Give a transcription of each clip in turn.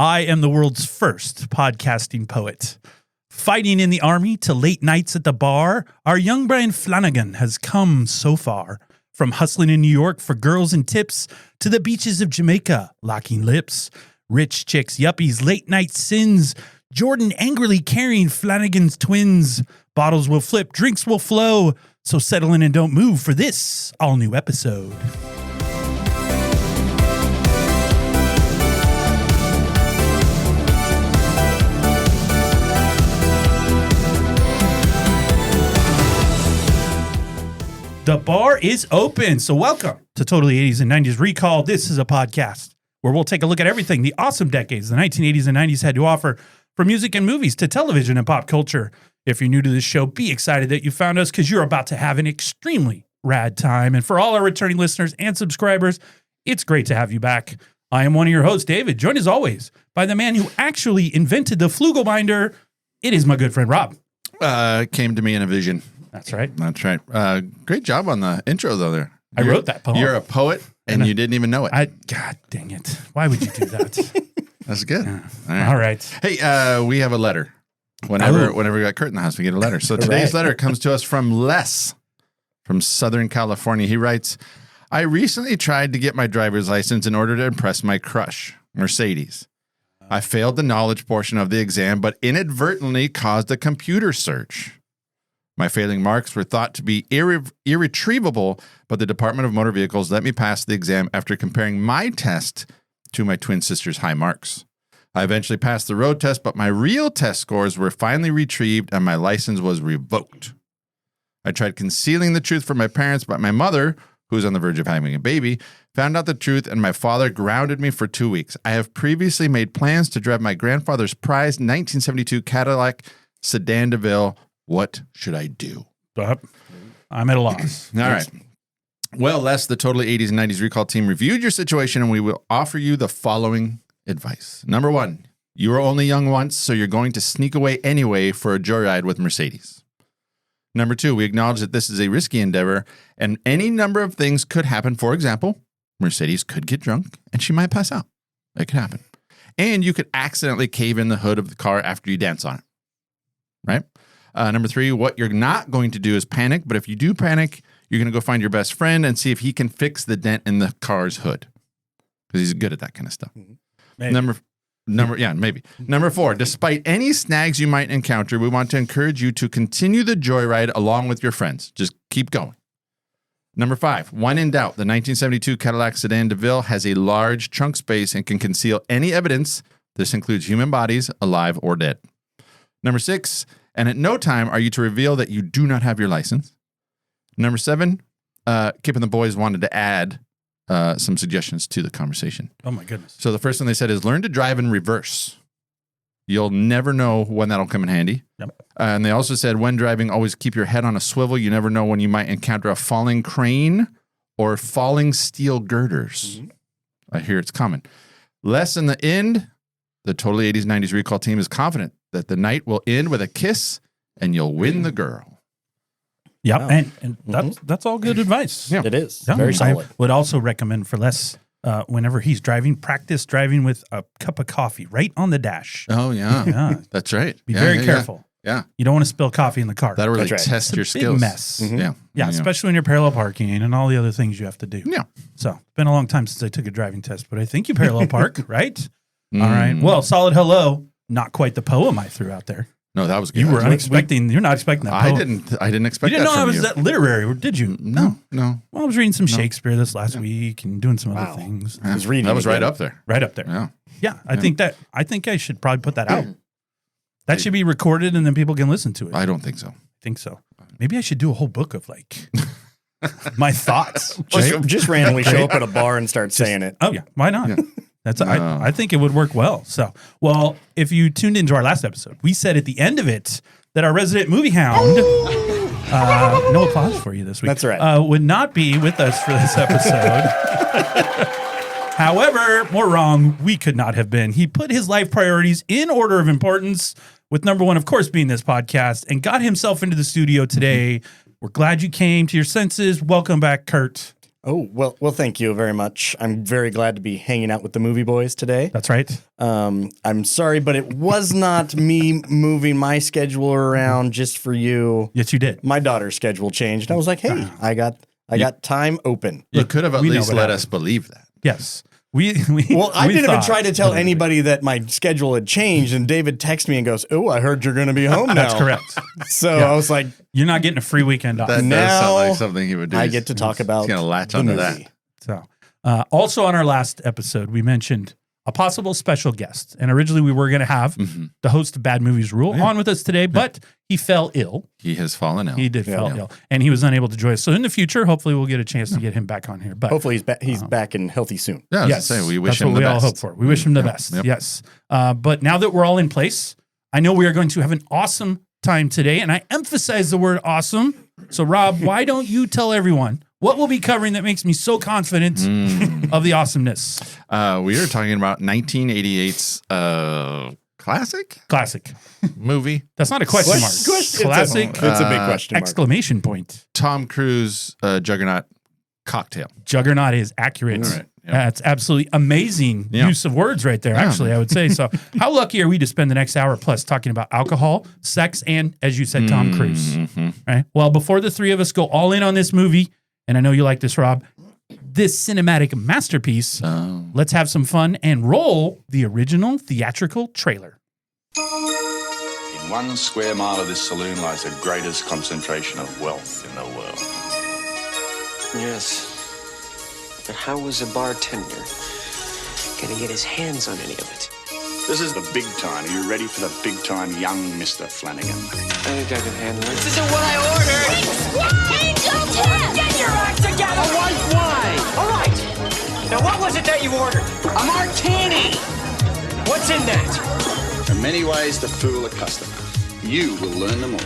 I am the world's first podcasting poet. Fighting in the army to late nights at the bar, our young Brian Flanagan has come so far. From hustling in New York for girls and tips to the beaches of Jamaica, locking lips. Rich chicks, yuppies, late night sins. Jordan angrily carrying Flanagan's twins. Bottles will flip, drinks will flow. So settle in and don't move for this all-new episode. The bar is open, so welcome to Totally 80s and 90s Recall. This is a podcast where we'll take a look at everything the awesome decades the 1980s and 90s had to offer, from music and movies to television and pop culture. If you're new to this show, be excited that you found us because you're about to have an extremely rad time. And for all our returning listeners and subscribers, it's great to have you back. I am one of your hosts, David, joined as always by the man who actually invented the Flugel binder. It is my good friend, Rob. Came to me in a vision. That's right. That's right. Great job on the intro, though, there. I wrote that poem. You're a poet, and you didn't even know it. God dang it. Why would you do that? That's good. All right. Hey, we have a letter. Whenever we got Kurt in the house, we get a letter. So today's letter comes to us from Les from Southern California. He writes, I recently tried to get my driver's license in order to impress my crush, Mercedes. I failed the knowledge portion of the exam, but inadvertently caused a computer search. My failing marks were thought to be irretrievable, but the Department of Motor Vehicles let me pass the exam after comparing my test to my twin sister's high marks. I eventually passed the road test, but my real test scores were finally retrieved and my license was revoked. I tried concealing the truth from my parents, but my mother, who was on the verge of having a baby, found out the truth and my father grounded me for 2 weeks. I have previously made plans to drive my grandfather's prized 1972 Cadillac Sedan DeVille. What should I do? I'm at a loss. All right. Well, Les, the Totally 80s and 90s Recall team reviewed your situation, and we will offer you the following advice. Number one, you are only young once, so you're going to sneak away anyway for a joyride with Mercedes. Number two, we acknowledge that this is a risky endeavor, and any number of things could happen. For example, Mercedes could get drunk, and she might pass out. It could happen. And you could accidentally cave in the hood of the car after you dance on it. Right? Number three, what you're not going to do is panic, but if you do panic, you're going to go find your best friend and see if he can fix the dent in the car's hood, because he's good at that kind of stuff. Maybe. Maybe. Number four, despite any snags you might encounter, we want to encourage you to continue the joyride along with your friends. Just keep going. Number five, when in doubt, the 1972 Cadillac Sedan DeVille has a large trunk space and can conceal any evidence. This includes human bodies, alive or dead. Number six, and at no time are you to reveal that you do not have your license. Number seven, Kip and the boys wanted to add some suggestions to the conversation. Oh, my goodness. So the first one they said is learn to drive in reverse. You'll never know when that'll come in handy. Yep. And they also said when driving, always keep your head on a swivel. You never know when you might encounter a falling crane or falling steel girders. Mm-hmm. I hear it's coming. Less in the end, the Totally 80s, 90s Recall team is confident that the night will end with a kiss and you'll win the girl. Yeah, wow. and that's all good advice. Yeah. It is. Yeah. Very solid. I would also recommend for Les, whenever he's driving, practice driving with a cup of coffee right on the dash. Oh, yeah. Yeah. That's right. Be very careful. Yeah. You don't want to spill coffee in the car. That'll really That's right. test your It's a skills. big mess. Mm-hmm. Yeah, especially when you're parallel parking and all the other things you have to do. Yeah. So it's been a long time since I took a driving test, but I think you parallel park, right? All right. Well, solid hello. Not quite the poem I threw out there. No, that was good. You were unexpecting. You're not expecting that poem. I didn't expect that. You didn't know I from was you. that literary, did you? No. Well, I was reading some Shakespeare this last week and doing some other things. I was reading. That was right again. up there. Right up there. Yeah. Yeah. I think I should probably put that out. That should be recorded and then people can listen to it. I don't think so. I think so. Maybe I should do a whole book of like my thoughts. Just randomly show up at a bar and start saying it. Oh yeah, why not? Yeah. I think it would work well. So, if you tuned into our last episode, we said at the end of it that our resident movie hound, no applause for you this week. That's right. Would not be with us for this episode. However, more wrong, we could not have been. He put his life priorities in order of importance, with number one, of course, being this podcast, and got himself into the studio today. We're glad you came to your senses. Welcome back, Kurt. Oh, well, thank you very much. I'm very glad to be hanging out with the movie boys today. That's right. I'm sorry, but it was not me moving my schedule around just for you. Yes, you did. My daughter's schedule changed. I was like, hey, I got time open. You could have at least let us believe that. Yes. I didn't even try to tell anybody that my schedule had changed, and David texted me and goes, "Oh, I heard you're going to be home now." That's correct. So I was like, "You're not getting a free weekend off." That does sound like something he would do. I get to talk about. He's going to latch onto that. So, also on our last episode, we mentioned a possible special guest, and originally we were going to have the host of Bad Movies Rule on with us today, but he fell ill. He has fallen ill. He did fall ill, and he was unable to join us. So in the future, hopefully, we'll get a chance to get him back on here. But hopefully, he's back and healthy soon. Yeah, yes, we wish him the best. That's what we the all best. hope for. We wish him the best. Yep. Yes. But now that we're all in place, I know we are going to have an awesome time today, and I emphasize the word awesome. So, Rob, why don't you tell everyone what we'll be covering that makes me so confident of the awesomeness? We are talking about 1988's classic movie. That's not a question mark. Classic. It's a big question mark. Exclamation point. Tom Cruise Juggernaut Cocktail. Juggernaut is accurate. Right, yeah. That's absolutely amazing use of words right there, actually, I would say. So how lucky are we to spend the next hour plus talking about alcohol, sex, and, as you said, Tom Cruise. Right? Well, before the three of us go all in on this movie, and I know you like this, Rob, this cinematic masterpiece, let's have some fun and roll the original theatrical trailer. In 1 square mile of this saloon lies the greatest concentration of wealth in the world. Yes. But how was a bartender gonna get his hands on any of it? This is the big time. Are you ready for the big time, young Mr. Flanagan? I think I can handle it. This isn't what I ordered! Get your act together! A white wine! All right. Now, what was it that you ordered? A martini! What's in that? There are many ways to fool a customer. You will learn them all.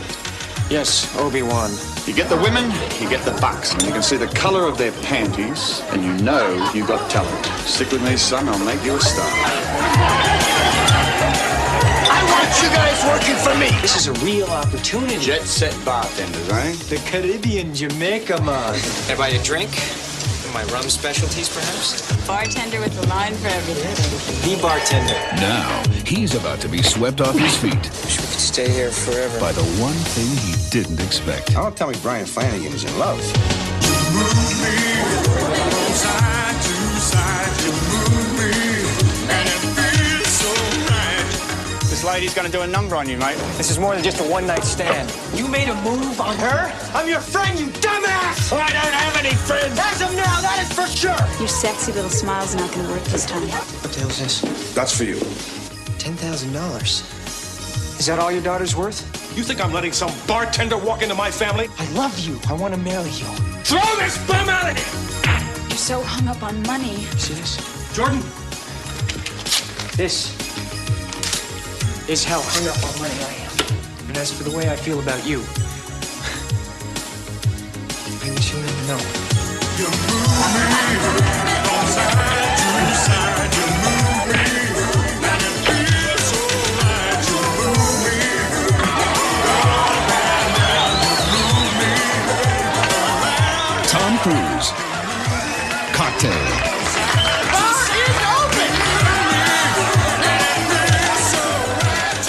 Yes, Obi-Wan. You get the women, you get the bucks, and you can see the color of their panties, and you know you got talent. Stick with me, son, I'll make you a star. I want you guys working for me! This is a real opportunity. Jet set bartenders, eh? The Caribbean Jamaica man. Can I buy you a drink? My rum specialties, perhaps? Bartender with a line for everything. The bartender. Now, he's about to be swept off his feet Wish we could stay here forever. by the one thing he didn't expect. Don't tell me Brian Flanagan is in love. This lady's gonna do a number on you, mate. This is more than just a one-night stand. You made a move on her? I'm your friend, you dumbass! I don't have any friends! As of now, that is for sure! Your sexy little smile's not going to work this time. What the hell's this? That's for you. $10,000. Is that all your daughter's worth? You think I'm letting some bartender walk into my family? I love you. I want to marry you. Throw this bum out of here! You're so hung up on money. See this? Jordan, This is how hung up on money I am. And as for the way I feel about you, I guess you'll never know. Tom Cruise. Cocktail.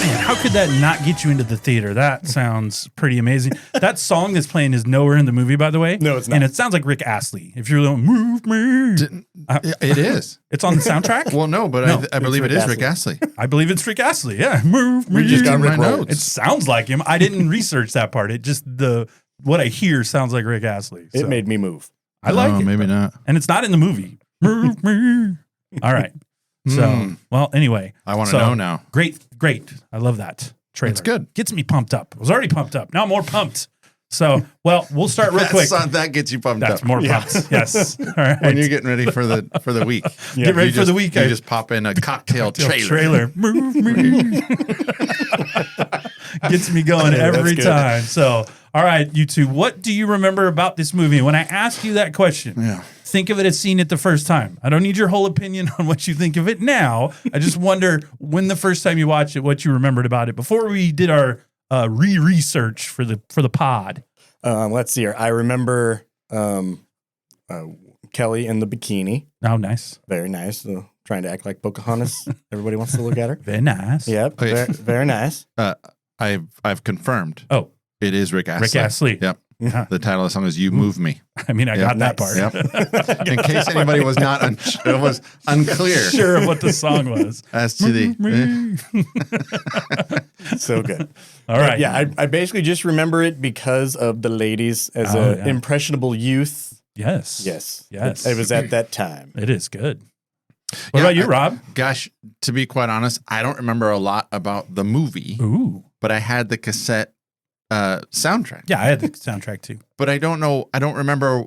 Man, how could that not get you into the theater? That sounds pretty amazing. That song that's playing is nowhere in the movie, by the way. No, it's not. And it sounds like Rick Astley. If you're going, move me. It is. It's on the soundtrack? Well, no, but No, I believe it Rick is Rick Astley. I believe it's Rick Astley. Yeah, move me. We just got my Rick rolled. notes. It sounds like him. I didn't research that part. It just what I hear sounds like Rick Astley. It So, made me move. I like it. Maybe not. And it's not in the movie. Move me. All right. So, well, anyway. I want to know now. Great. I love that trailer. It's good. Gets me pumped up. I was already pumped up. Now I'm more pumped. So, well, we'll start real quick. That gets you pumped That's up. more pumped. Yes. All right. When you're getting ready for the week. Get ready for the week. You just pop in a cocktail trailer. Move me. Gets me going every good. time. So, all right, you two, what do you remember about this movie? When I ask you that question, think of it as seeing it the first time. I don't need your whole opinion on what you think of it now. I just wonder when the first time you watched it, what you remembered about it before we did our research for the pod. Let's see here. I remember Kelly in the bikini. Oh, nice. Very nice. Trying to act like Pocahontas. Everybody wants to look at her. Very nice. Yep. Okay. Very nice. I've confirmed. Oh, It is Rick Astley. Rick Astley. Yep. Yeah. The title of the song is "You Move Me." I mean, I got that part. Yep. In case anybody was not was unclear Sure of what the song was. as to the. So good. All right. Yeah, I basically just remember it because of the ladies as an impressionable youth. Yes. Yes. Yes. It was at that time. It is good. What about you, Rob? Gosh, to be quite honest, I don't remember a lot about the movie, Ooh. but I had the cassette soundtrack. Yeah, I had the soundtrack too. But I don't remember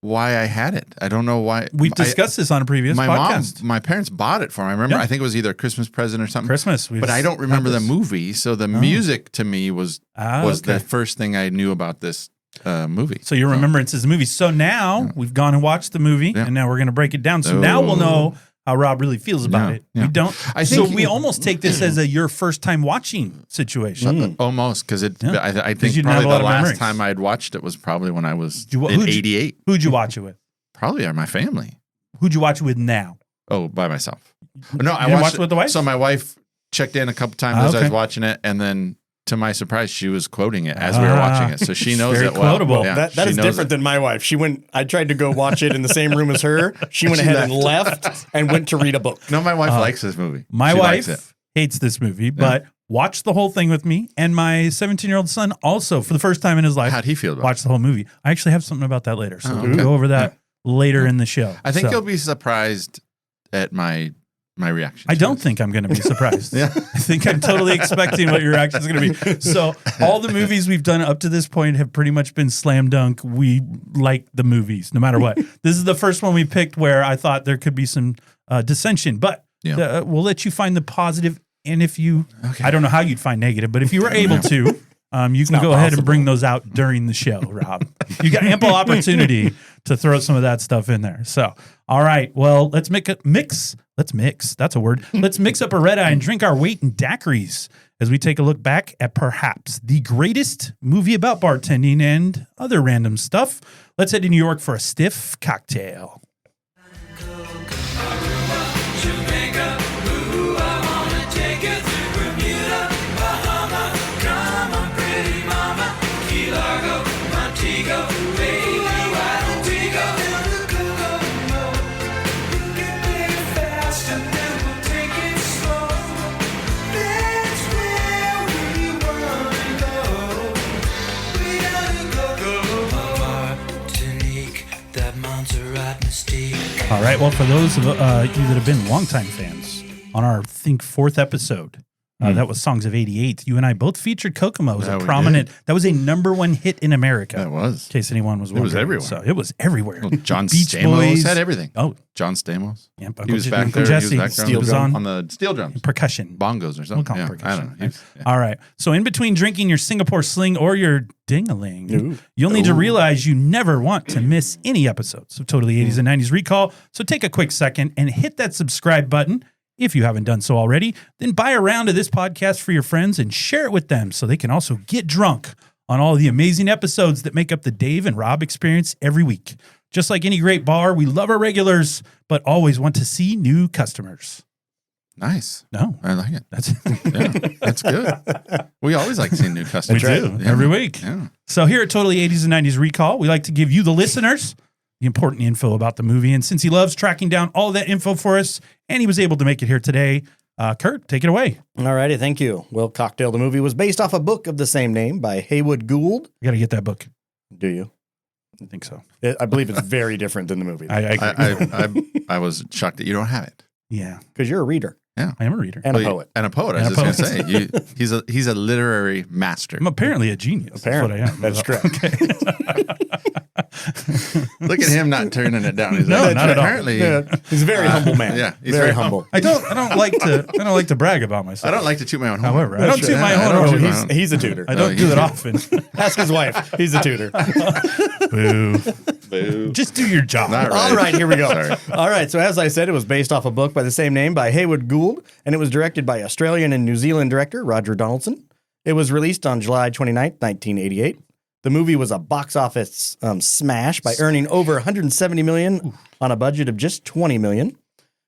why I had it. I don't know why. We've discussed this on a previous podcast. My parents bought it for me. I remember, Yeah. I think it was either a Christmas present or something. Christmas. But I don't remember the movie. So the music to me was okay. the first thing I knew about this movie. So your remembrance is the movie. So now we've gone and watched the movie, and now we're going to break it down. So now we'll know how Rob really feels about it. Yeah. We don't. I think we almost take this as your first time watching situation. Almost, because I think you didn't have probably a lot the of last memories. time I'd watched it was probably when I was Who'd in you- '88. Who'd you watch it with? Probably my family. Who'd you watch it with now? Oh, by myself. No, I didn't watched watch it with the wife? So my wife checked in a couple times as I okay. was watching it, and then to my surprise, she was quoting it as we were watching it. So she knows Very it well. quotable. Yeah, That she is knows different it. than my wife. I tried to go watch it in the same room as her. She went ahead and left and went to read a book. No, my wife likes this movie. My She likes it. wife hates this movie, but watched the whole thing with me, and my 17-year-old son also, for the first time in his life, How'd he feel about watched the whole movie. I actually have something about that later, so Oh, we'll okay. go over that later in the show. I think So, you'll be surprised at my reaction. I to don't this. think I'm going to be surprised. Yeah. I think I'm totally expecting what your reaction is going to be. So all the movies we've done up to this point have pretty much been slam dunk. We like the movies, no matter what. This is the first one we picked where I thought there could be some dissension, but we'll let you find the positive. And if you, I don't know how you'd find negative, but if you were able to, you can go ahead and bring those out during the show, Rob. You got ample opportunity to throw some of that stuff in there. So, all right, well, let's mix. That's a word. Let's mix up a red eye and drink our weight in daiquiris as we take a look back at perhaps the greatest movie about bartending and other random stuff. Let's head to New York for a stiff cocktail. All right. Well, for those of you that have been longtime fans, on our fourth episode, that was Songs of '88. You and I both featured Kokomo as a prominent. That was a #1 hit in America. That was. In case anyone was wondering. It was everywhere. So it was everywhere. Well, John Beach Stamos Boys had everything. Oh, John Stamos. Yeah, He was back Uncle there. Jesse, He was back there steel drum on the steel drums. Percussion. Bongos or We'll something. call them I percussion. don't know. Yeah. All right. So in between drinking your Singapore Sling or your ding-a-ling, you'll need to realize you never want to miss any episodes of Totally 80s and 90s Recall. So take a quick second and hit that subscribe button. If you haven't done so already, then buy a round of this podcast for your friends and share it with them so they can also get drunk on all the amazing episodes that make up the Dave and Rob experience every week. Just like any great bar, we love our regulars, but always want to see new customers. Nice. No, I like it. That's That's good. We always like seeing new customers. We do every week. Yeah. So here at Totally 80s and 90s Recall, we like to give you, the listeners, the important info about the movie. And since he loves tracking down all that info for us, and he was able to make it here today, Kurt, take it away. All righty, thank you. Well, Cocktail the movie was based off a book of the same name by Haywood Gould. You got to get that book. Do you? I think so. I believe it's very different than the movie. I was shocked that you don't have it. Yeah. Because you're a reader. Yeah. I am a reader. And a poet. And a poet, I was just going to say. He's a literary master. I'm apparently a genius. Apparently. That's what I am. That's correct. Look at him not turning it down. He's No, like, not at all. apparently, He's a very humble man. Yeah, he's very very humble. I don't like to brag about myself. I don't like to toot my own horn. However, I don't toot my I own don't horn. toot my own. He's a tutor. I don't do that often. Ask his wife. He's a tutor. Boo. Boo. Just do your job. Not right. All right, here we go. Sorry. All right, so as I said, it was based off a book by the same name by Haywood Gould, and it was directed by Australian and New Zealand director Roger Donaldson. It was released on July 29th, 1988. The movie was a box office smash by earning over $170 million on a budget of just $20 million.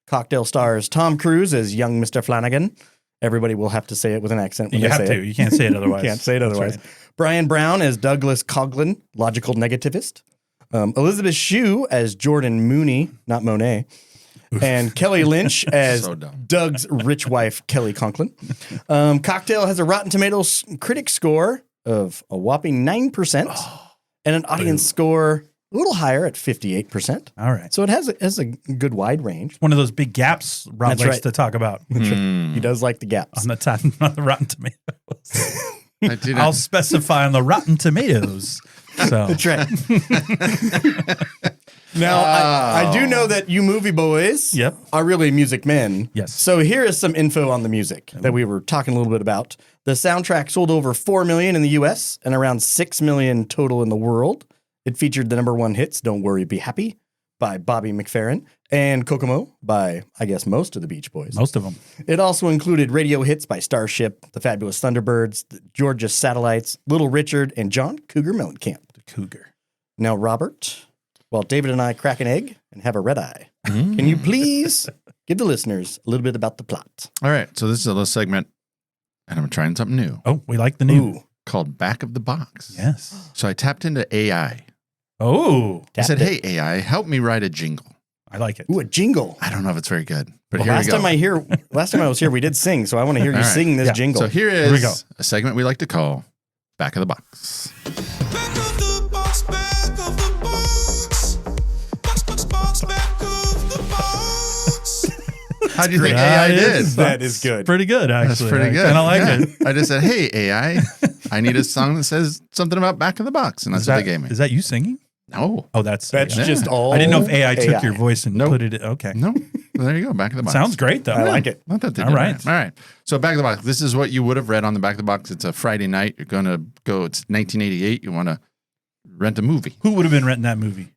Cocktail stars Tom Cruise as young Mr. Flanagan. Everybody will have to say it with an accent when You they have say to. it. You can't say it otherwise. Can't say it That's otherwise. right. Brian Brown as Douglas Coughlin, logical negativist. Elizabeth Shue as Jordan Mooney, not Monet. And Kelly Lynch as So dumb. Doug's rich wife, Kelly Conklin. Cocktail has a Rotten Tomatoes critic score of a whopping 9% and an audience score a little higher at 58%. All right. So it has a good wide range. One of those big gaps Rob That's likes right. to talk about He does like the gaps. on the Rotten Tomatoes. I do I'll not. specify on the Rotten Tomatoes. So That's right. Now, I do know that you movie boys Yep. are really music men. Yes. So here is some info on the music that we were talking a little bit about. The soundtrack sold over 4 million in the US and around 6 million total in the world. It featured the number one hits, Don't Worry, Be Happy by Bobby McFerrin and Kokomo by, I guess, most of the Beach Boys. most of them. It also included radio hits by Starship, the Fabulous Thunderbirds, the Georgia Satellites, Little Richard, and John Cougar Mellencamp. The Cougar. Now, Robert, while David and I crack an egg and have a red eye, can you please give the listeners a little bit about the plot? All right. So this is a little segment, and I'm trying something new Oh, we like the new. Ooh, called Back of the Box. Yes. So I tapped into AI. Oh, I said, tapped it. "Hey AI, help me write a jingle." I like it. Ooh, a jingle. I don't know if it's very good, but Well, here we last go. time I was here, we did sing, so I want to hear you All right. sing this Yeah. jingle. So here Here we is go. a segment we like to call Back of the Box. Back of the box, back of the box. Box, box, box, back of the box. How do you think That AI is- did? That is good. Pretty good, actually. That's pretty good. I kind of like Yeah. it. I just said, "Hey AI, I need a song that says something about Back of the Box," and that's Is what that, they gave me. is that you singing? No, Oh, that's That's AI. just all. I didn't know if AI took your voice and Nope. put it. Okay. no. Well, there you go. Back of the Box. Sounds great, though. I like it. I thought they All did right. All right. So Back of the Box. This is what you would have read on the Back of the Box. It's a Friday night. You're going to go. It's 1988. You want to rent a movie. Who would have been renting that movie?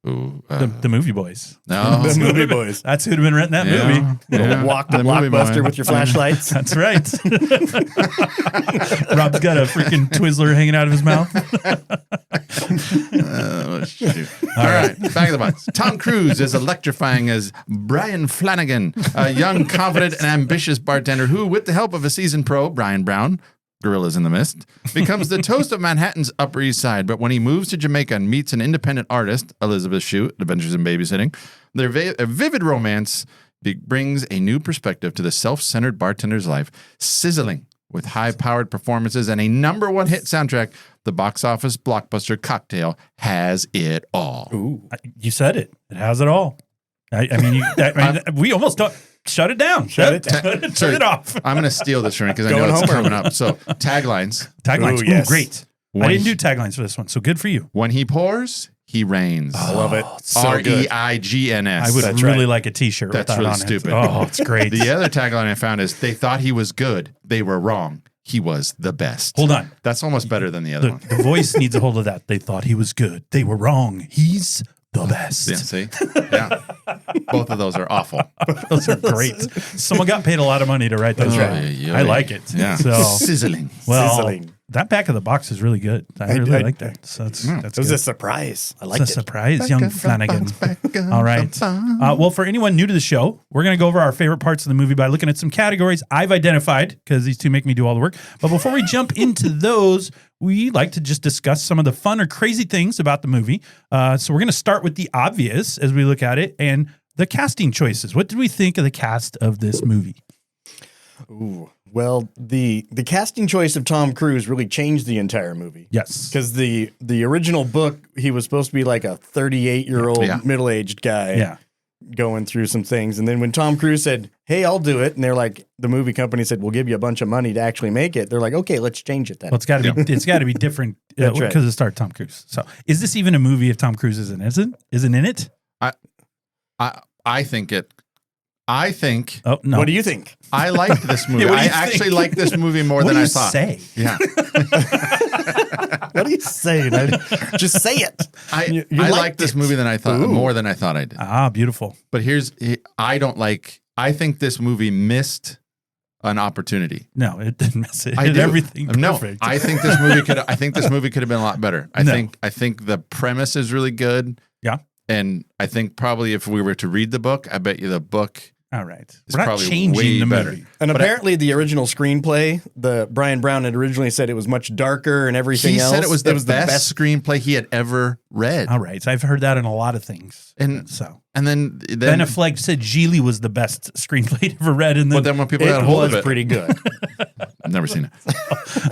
Ooh, The Movie Boys. no. The movie boys. That's who'd have been renting that Yeah. movie. Yeah. Walk to The movie Blockbuster boy. with your flashlights. That's right. Rob's got a freaking Twizzler hanging out of his mouth. Oh, shoot. All right. Back of the Box. Tom Cruise is electrifying as Brian Flanagan, a young, confident, and ambitious bartender who, with the help of a seasoned pro, Brian Brown, Gorillas in the Mist, becomes the toast of Manhattan's Upper East Side. But when he moves to Jamaica and meets an independent artist, Elizabeth Shue, Adventures in Babysitting, their a vivid romance brings a new perspective to the self-centered bartender's life, sizzling with high-powered performances and a number one hit soundtrack. The box office blockbuster Cocktail has it all. Ooh. You said it. It has it all. We almost don't. Shut it down. Shut it Turn Sorry, it off. I'm going to steal this from you because I know Going it's home coming up. So taglines. Taglines. Ooh, yes. Great. When I didn't he- do taglines for this one, so good for you. When he pours, he rains. I love it. R E I G N S. I would That's really right. like a T-shirt. That's with that really on stupid. It. Oh, it's great. The other tagline I found is they thought he was good. They were wrong. He was the best. Hold on. That's almost better than the other one. The voice needs a hold of that. They thought he was good. They were wrong. He's the best. Yeah, see? Yeah. Both of those are awful. Those are great. Someone got paid a lot of money to write those. I like it. Yeah. So, Sizzling. well, Sizzling. that back of the box is really good. I really like that. So that's It was good. a surprise. I It's liked a it. surprise, young Flanagan. All right. Well, for anyone new to the show, we're going to go over our favorite parts of the movie by looking at some categories I've identified because these two make me do all the work. But before we jump into those, we like to just discuss some of the fun or crazy things about the movie. So we're going to start with the obvious as we look at it and the casting choices. What did we think of the cast of this movie? Ooh. Well, the casting choice of Tom Cruise really changed the entire movie. Yes. Because the original book, he was supposed to be like a 38-year-old Yeah. middle-aged guy Yeah. going through some things. And then when Tom Cruise said, "Hey, I'll do it," and they're like, the movie company said, "We'll give you a bunch of money to actually make it." They're like, "Okay, let's change it then." Well, it's got to be different That's because right. it starred Tom Cruise. So, is this even a movie if Tom Cruise isn't in it? I think it. I think Oh no! What do you think? I liked this movie. Yeah, what do I you actually think? liked this movie more What than do I you thought. say? Yeah. What are you saying? Just say it. I liked liked this it. movie than I thought, Ooh. more than I thought I did. Ah, beautiful. But I think this movie missed an opportunity. No, it didn't miss it. I It did do. everything No, perfect. I think this movie could. I think this movie could have been a lot better. I think the premise is really good. Yeah. And I think probably if we were to read the book, I bet you the book All right. is We're not probably changing way the better. movie. And apparently, the original screenplay, the Brian Brown had originally said it was much darker and everything He else. said it was the best screenplay he had ever read. All right. So I've heard that in a lot of things. And then Ben Affleck said Geely was the best screenplay he'd ever read. And but then when people got a It hold of was it, pretty good. I've never seen it.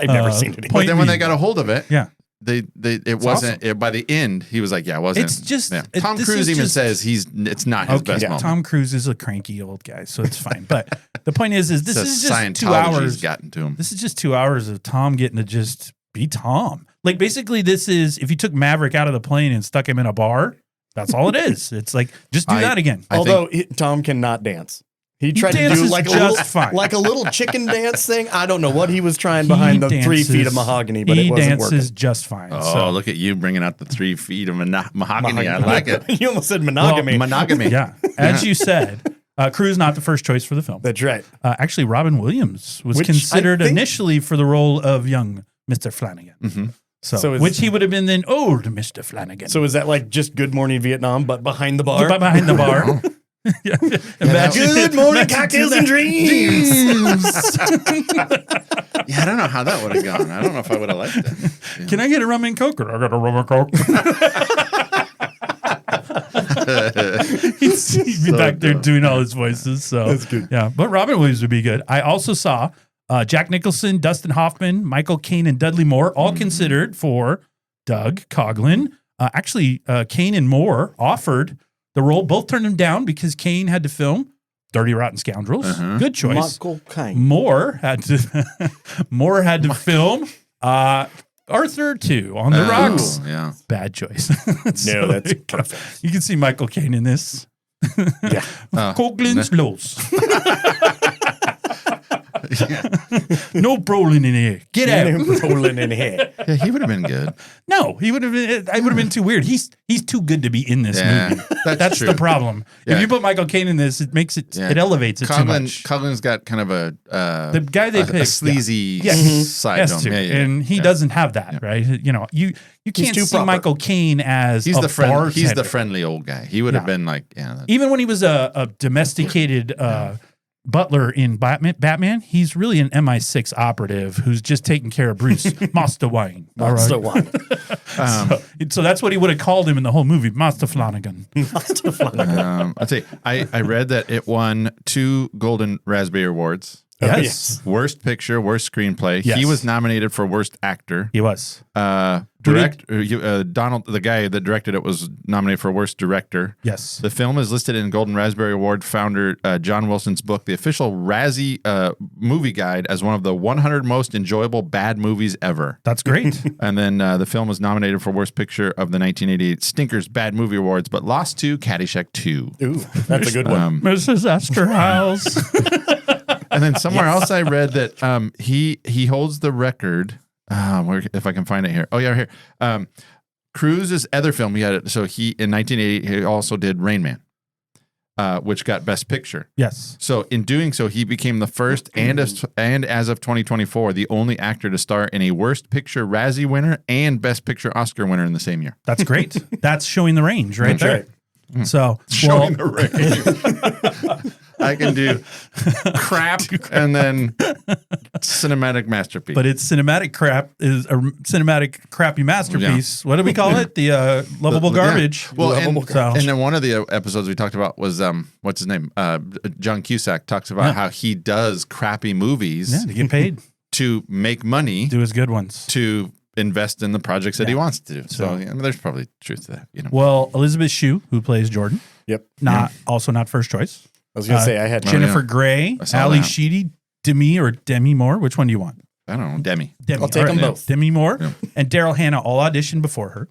I've never seen it. But then when they got a hold of it, Yeah. it wasn't by the end. He was like, yeah, it wasn't. It's just- Tom this Cruise is even just- says it's not his best moment. Tom Cruise is a cranky old guy, so it's fine. But the point is this So is just 2 Scientology's hours. gotten to him. This is just 2 hours of Tom getting to just be Tom. Like basically, this is if you took Maverick out of the plane and stuck him in a bar. That's all it is. It's like just do that again. Although Tom cannot dance. He tried to do dances like a just little, fine. like a little chicken dance thing. I don't know what he was trying behind the 3 feet of mahogany, but he it wasn't dances working. just fine. Oh, so. look at you bringing out the 3 feet of mahogany. I like it. You almost said monogamy. Well, monogamy. Yeah, as you said, Cruise not the first choice for the film. That's right. Actually, Robin Williams was Which considered I think- initially for the role of young Mr. Flanagan. Mm-hmm. So is- which he would have been then old Mr. Flanagan. So is that like just Good Morning Vietnam, but behind the bar? But behind the bar. Yeah. Imagine, Good morning, imagine cocktails that. and dreams. Yeah, I don't know how that would have gone. I don't know if I would have liked it. Yeah. Can I get a rum and coke? Or I got a rum and coke. he'd be back there doing all his voices. So That's good. Yeah, but Robin Williams would be good. I also saw Jack Nicholson, Dustin Hoffman, Michael Caine, and Dudley Moore all considered for Doug Coughlin. Actually, Caine and Moore offered the role. Both turned him down because Caine had to film Dirty Rotten Scoundrels. Good choice. Michael Caine. Moore had to film Arthur 2 on the Rocks. Yeah. Bad choice. No, that's perfect. You can see Michael Caine in this. Yeah. Coughlins los. No Brolin in here. Get out. Rolling in here. Yeah, he would have been good. No, he would have been. I would have been too weird. He's too good to be in this Yeah, movie. that's the true. problem. Yeah. If you put Michael Caine in this, it makes it Yeah. it elevates it too much. Coughlin's got kind of a The guy they a picked, sleazy yeah. side Has to to, him. Yeah, and he yeah. doesn't have that, right? You know, you can't too see proper. Michael Caine as He's a the friend. He's bartender. the friendly old guy. He would have been like, yeah. Even when he was a domesticated butler in Batman, he's really an MI6 operative who's just taking care of Bruce Master Wayne. All right. So what? So that's what he would have called him in the whole movie, Master Flanagan. I'll tell you, I read that it won 2 Golden Raspberry Awards. Yes. Worst picture, worst screenplay. Yes. He was nominated for worst actor. He was. Donald, the guy that directed it, was nominated for worst director. Yes. The film is listed in Golden Raspberry Award founder John Wilson's book, The Official Razzie Movie Guide, as one of the 100 most enjoyable bad movies ever. That's great. And then the film was nominated for worst picture of the 1988 Stinkers Bad Movie Awards, but lost to Caddyshack 2. Ooh, that's a good one. Mrs. Esterhaus. And then somewhere else I read that he holds the record. If I can find it here. Oh yeah, here. Cruise's other film he had it. So he in 1980 he also did Rain Man, which got Best Picture. Yes. So in doing so, he became the first and as of 2024, the only actor to star in a Worst Picture Razzie winner and Best Picture Oscar winner in the same year. That's great. That's showing the range right That's there. right. So, Showing the range. I can do crap and then cinematic masterpiece. but it's cinematic crap is a cinematic crappy masterpiece. What do we call it? The lovable garbage. Yeah. Well, and So- then one of the episodes we talked about was what's his name? John Cusack talks about how he does crappy movies yeah, to get paid, to make money do his good ones. to invest in the projects that he wants to do. So yeah, I mean, there's probably truth to that. You know. Well, Elizabeth Shue, who plays Jordan, Yep. also not first choice. I was going to say I had Jennifer Grey, I saw Ali that. Sheedy, Demi Moore. Which one do you want? I don't know, Demi. Demi. I'll take All them both. Demi Moore Yeah. and Daryl Hannah all auditioned before her.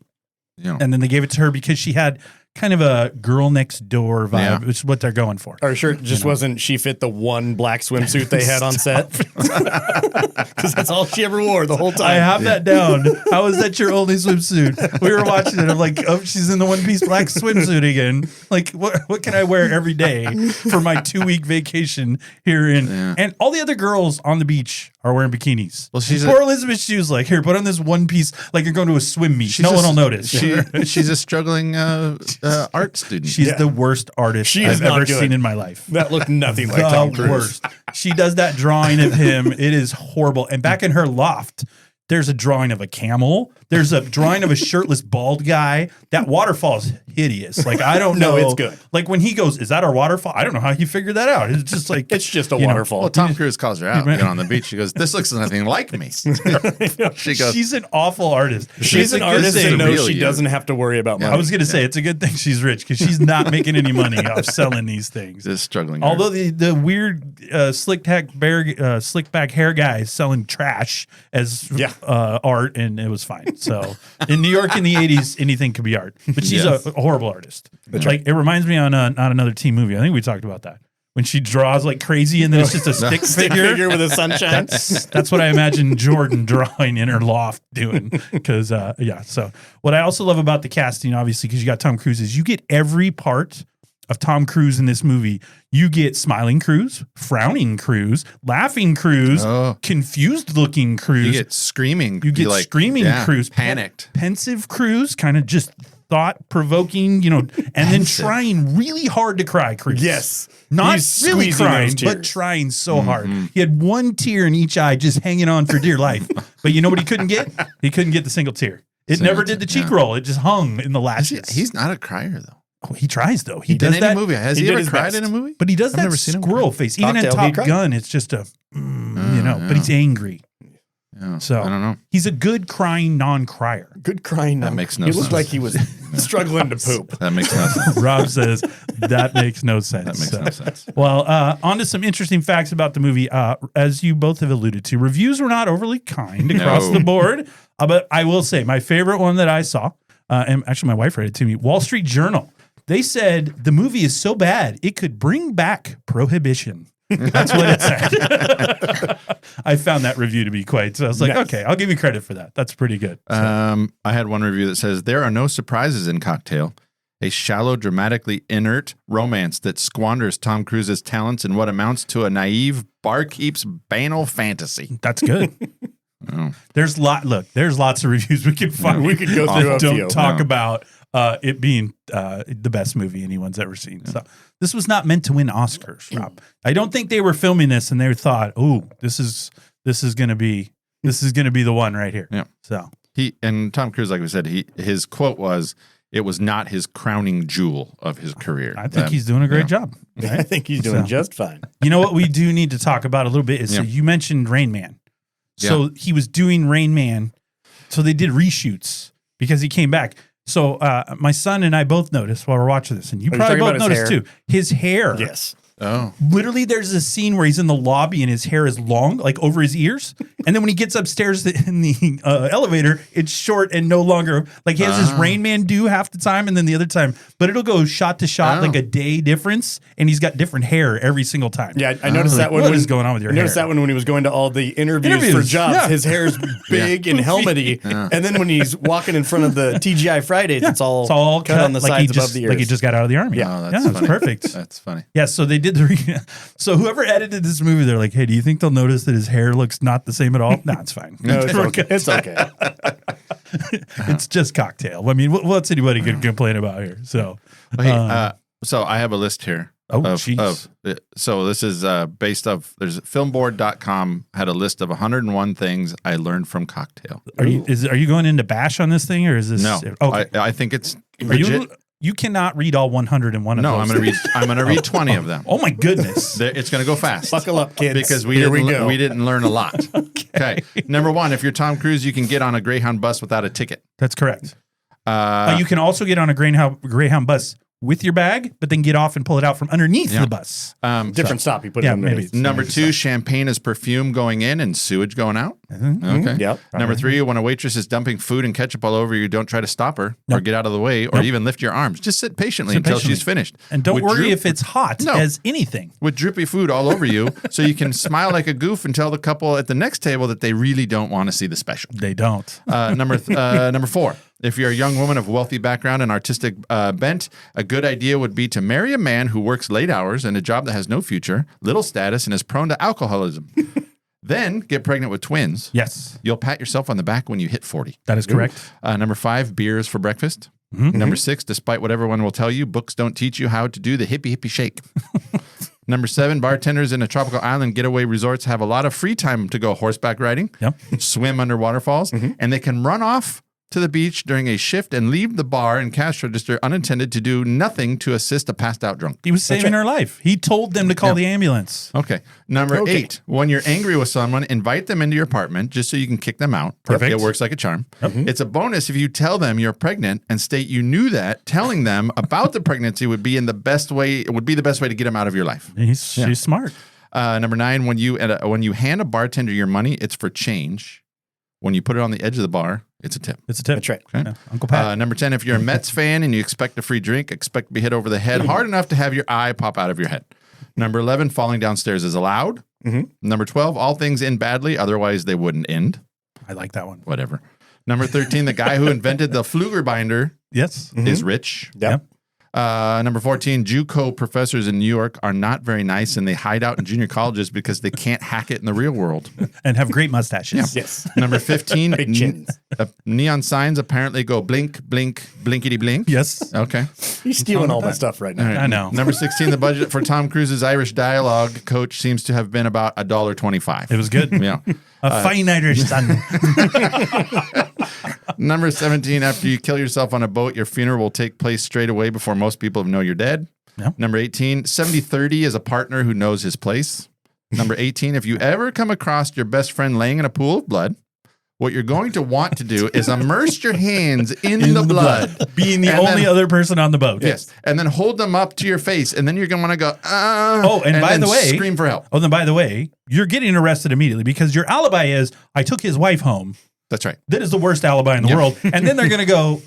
You know. And then they gave it to her because she had kind of a girl next door vibe, which is what they're going for. Or sure, it just wasn't she fit the one black swimsuit they had on set? Because that's all she ever wore the whole time. I have that down. How is that your only swimsuit? We were watching it. I'm like, oh, she's in the one piece black swimsuit again. Like, what can I wear every day for my 2-week vacation here in? Yeah. And all the other girls on the beach are wearing bikinis. Well, she's poor Elizabeth. She was like, here, put on this one piece, like you're going to a swim meet. No one will notice. She's a struggling art student. She's the worst artist I've ever seen in my life. That looked nothing like Tom Cruise. Worst. She does that drawing of him. It is horrible. And back in her loft, there's a drawing of a camel. There's a drawing of a shirtless bald guy. That waterfall is hideous. Like, I don't know. No, it's good. Like when he goes, is that our waterfall? I don't know how he figured that out. It's just like, it's just a waterfall. Well, Tom Cruise calls her out on the beach. She goes, this looks nothing like me. She goes, she's an awful artist. She's an artist and knows she doesn't have to worry about money. I was going to say, it's a good thing she's rich because she's not making any money off selling these things. Just struggling. Although the weird slick back hair guy is selling trash as art, and it was fine. So in New York in the 80s, anything could be art. But she's a horrible artist. It reminds me on not another teen movie. I think we talked about that. When she draws like crazy and then it's just a stick figure with a sunshine. That's what I imagine Jordan drawing in her loft doing. Because, So what I also love about the casting, obviously, because you got Tom Cruise, is you get every part of Tom Cruise in this movie. You get smiling Cruise, frowning Cruise, laughing Cruise, confused looking Cruise. You get screaming. You get screaming Cruise. Panicked. Pensive Cruise, kind of just thought-provoking, and then trying really hard to cry Cruise. Yes. Not really crying, but trying so hard. He had one tear in each eye just hanging on for dear life. But you know what he couldn't get? He couldn't get the single tear. It never did the cheek roll. It just hung in the lashes. He's not a crier, though. Oh, he tries, though. He does does that. Movie. Has he ever cried in a movie? But he does that squirrel face. Even in Top Gun, it's just a, but he's angry. Yeah, so I don't know. He's a good crying non-crier. Good crying. That makes no sense. He looked like he was struggling to poop. That makes no sense. Rob says that makes no sense. That makes no sense. Well, on to some interesting facts about the movie. As you both have alluded to, reviews were not overly kind across the board. But I will say my favorite one that I saw, and actually my wife read it to me, Wall Street Journal. They said the movie is so bad it could bring back prohibition. That's what it said. I found that review to be quite. So I was like, okay, I'll give you credit for that. That's pretty good. So. I had one review that says there are no surprises in Cocktail, a shallow, dramatically inert romance that squanders Tom Cruise's talents in what amounts to a naive barkeep's banal fantasy. That's good. There's lots of reviews we could find. We could go through. Don't talk about it being the best movie anyone's ever seen. So this was not meant to win Oscars, Rob. I don't think they were filming this and they thought, "Oh, this is going to be the one right here." Yeah. So and Tom Cruise, like we said, his quote was, "It was not his crowning jewel of his career." I think he's doing a great job. Right? I think he's doing just fine. You know what we do need to talk about a little bit is so you mentioned Rain Man. So he was doing Rain Man. So they did reshoots because he came back. So my son and I both noticed while we're watching this, and you probably both noticed too, his hair. Yes. Oh. Literally, there's a scene where he's in the lobby and his hair is long, like over his ears. And then when he gets upstairs in the elevator, it's short and no longer. Like he has his Rain Man do half the time and then the other time. But it'll go shot to shot, like a day difference. And he's got different hair every single time. Yeah, I noticed that one. What is going on with your hair? I noticed that one when he was going to all the interviews for jobs. Yeah. His hair is big and helmety. And then when he's walking in front of the TGI Fridays, it's all cut on the sides above the ears. Like he just got out of the army. Yeah, that's perfect. That's funny. Yeah, so they did so whoever edited this movie, they're like, hey, do you think they'll notice that his hair looks not the same at all? No, it's fine. No, it's okay. It's okay. It's just Cocktail. I mean, what's anybody going to complain about here? So, so I have a list here. So this is based off, there's filmboard.com had a list of 101 things I learned from Cocktail. Are you going into bash on this thing or is this? No, okay. I think it's legit. You cannot read all 101 of those. No, I'm going to read 20 of them. Oh my goodness. It's going to go fast. Buckle up, kids. Because we didn't learn a lot. Okay. Number one, if you're Tom Cruise, you can get on a Greyhound bus without a ticket. That's correct. You can also get on a Greyhound bus with your bag, but then get off and pull it out from underneath the bus. Different stop. You put it underneath. Number 2, champagne is perfume going in and sewage going out. Okay. Yep. Number 3, when a waitress is dumping food and ketchup all over you, don't try to stop her or get out of the way or even lift your arms. Just sit patiently until she's finished. And don't worry if it's hot as anything. With drippy food all over you, so you can smile like a goof and tell the couple at the next table that they really don't want to see the special. They don't. Number 4. If you're a young woman of wealthy background and artistic bent, a good idea would be to marry a man who works late hours in a job that has no future, little status, and is prone to alcoholism. Then get pregnant with twins. Yes. You'll pat yourself on the back when you hit 40. That is correct. Number 5, beers for breakfast. Number 6, despite what everyone will tell you, books don't teach you how to do the hippie shake. Number 7, bartenders in a tropical island getaway resorts have a lot of free time to go horseback riding, swim under waterfalls, and they can run off to the beach during a shift and leave the bar and cash register unattended to do nothing to assist a passed out drunk. He was saving her life. He told them to call the ambulance. Okay. Number 8, when you're angry with someone, invite them into your apartment just so you can kick them out. Perfect. It works like a charm. It's a bonus if you tell them you're pregnant and state you knew that. Telling them about the pregnancy would be the best way to get them out of your life. She's smart. Number 9, when you hand a bartender your money, it's for change. When you put it on the edge of the bar, it's a tip. It's a tip. That's right. Okay. Yeah. Uncle Pat. Number 10, if you're a Mets fan and you expect a free drink, expect to be hit over the head hard enough to have your eye pop out of your head. Number 11, falling downstairs is allowed. Number 12, all things end badly, otherwise they wouldn't end. I like that one. Whatever. Number 13, the guy who invented the Pfluger binder is rich. Yep. Number 14, JUCO professors in New York are not very nice and they hide out in junior colleges because they can't hack it in the real world. And have great mustaches. Yes. Number 15, Big chins. Neon signs apparently go blink, blink, blinkety blink. Yes. Okay. You're stealing all my stuff right now. All right. I know. Number 16, the budget for Tom Cruise's Irish dialogue coach seems to have been about $1.25. It was good. Yeah. A fine Irish son. Number 17, after you kill yourself on a boat, your funeral will take place straight away before most people know you're dead. Yeah. Number 18, 70-30 is a partner who knows his place. Number 18, if you ever come across your best friend laying in a pool of blood, what you're going to want to do is immerse your hands in the blood. Being the only other person on the boat. Yes. And then hold them up to your face. And then you're going to want to go, and by the way, scream for help. Oh, then by the way, you're getting arrested immediately because your alibi is, I took his wife home. That's right. That is the worst alibi in the world. And then they're going to go,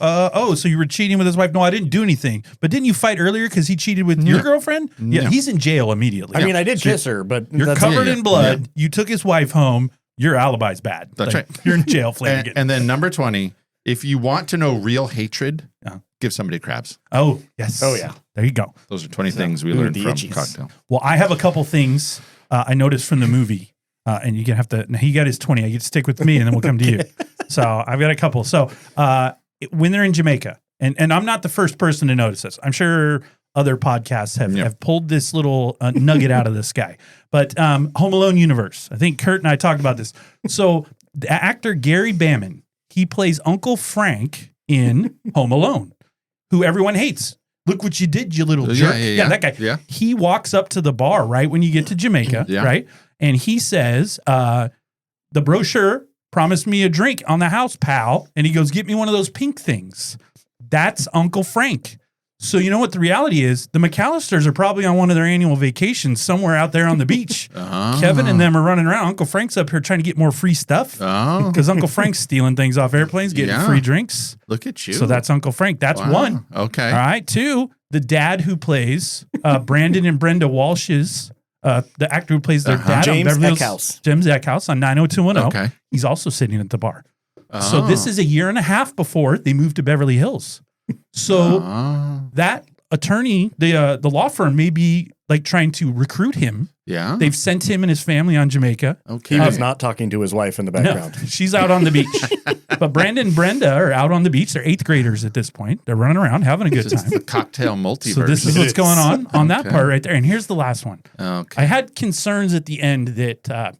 so you were cheating with his wife? No, I didn't do anything. But didn't you fight earlier because he cheated with your girlfriend? Yeah, he's in jail immediately. I mean, I did kiss her, but you're covered in blood. You took his wife home. Your alibi's bad. That's right. You're in jail, Flanagan. And then number 20, if you want to know real hatred, give somebody crabs. Oh, yes. Oh, yeah. There you go. Those are 20 things we learned from Cocktail. Well, I have a couple things I noticed from the movie. And you're going to have to, he got his 20. I get to stick with me and then we'll come to you. So I've got a couple. So when they're in Jamaica, and I'm not the first person to notice this. I'm sure other podcasts have pulled this little nugget out of the sky. But Home Alone universe, I think Kurt and I talked about this. So the actor Gary Barman, he plays Uncle Frank in Home Alone, who everyone hates. Look what you did, you little jerk. Yeah, that guy. Yeah. He walks up to the bar right when you get to Jamaica, right? And he says, the brochure promised me a drink on the house, pal. And he goes, get me one of those pink things. That's Uncle Frank. So you know what the reality is? The McAllisters are probably on one of their annual vacations somewhere out there on the beach. Kevin and them are running around. Uncle Frank's up here trying to get more free stuff. Because Uncle Frank's stealing things off airplanes, getting free drinks. Look at you. So that's Uncle Frank. That's one. Okay. All right. Two, the dad who plays Brandon and Brenda Walsh's, the actor who plays their dad James on Beverly Hills, Eckhouse. James Eckhouse on 90210. Okay. He's also sitting at the bar. So this is a year and a half before they moved to Beverly Hills. So that attorney, the law firm may be like trying to recruit him. Yeah. They've sent him and his family on Jamaica. Okay. He was not talking to his wife in the background. No, she's out on the beach. But Brandon and Brenda are out on the beach. They're 8th graders at this point. They're running around having a good This is time. the cocktail multiverse. So this is what's going on that part right there. And here's the last one. Okay. I had concerns at the end that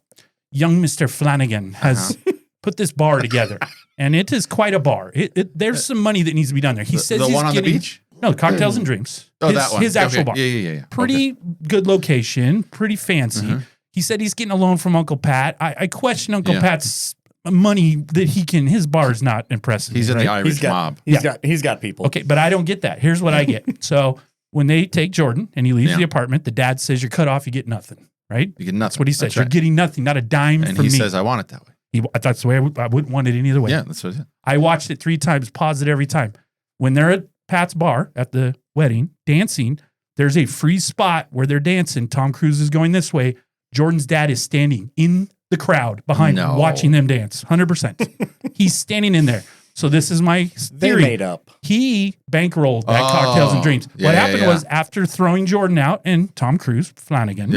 young Mr. Flanagan has put this bar together. And it is quite a bar. There's some money that needs to be done there. He says the he's one on getting, the beach? No, Cocktails and Drinks. Oh, that one. His actual bar. Yeah. Pretty good location, pretty fancy. He said he's getting a loan from Uncle Pat. I question Uncle Pat's money that he can. His bar is not impressive. He's in right? the Irish mob. He's got people. Okay, but I don't get that. Here's what I get. So when they take Jordan and he leaves the apartment, the dad says, "You're cut off. You get nothing." Right? You get nothing. That's what he says. That's You're right. getting nothing, not a dime And from he me. says, "I want it that way." That's the way I wouldn't want it any other way. Yeah, that's what it is. I watched it 3 times, paused it every time. When they're at Pat's bar at the wedding dancing, there's a free spot where they're dancing. Tom Cruise is going this way. Jordan's dad is standing in the crowd behind him, watching them dance. 100%. He's standing in there. So this is my theory. They made up. He bankrolled that Cocktails and Dreams. What happened was after throwing Jordan out and Tom Cruise, Flanagan,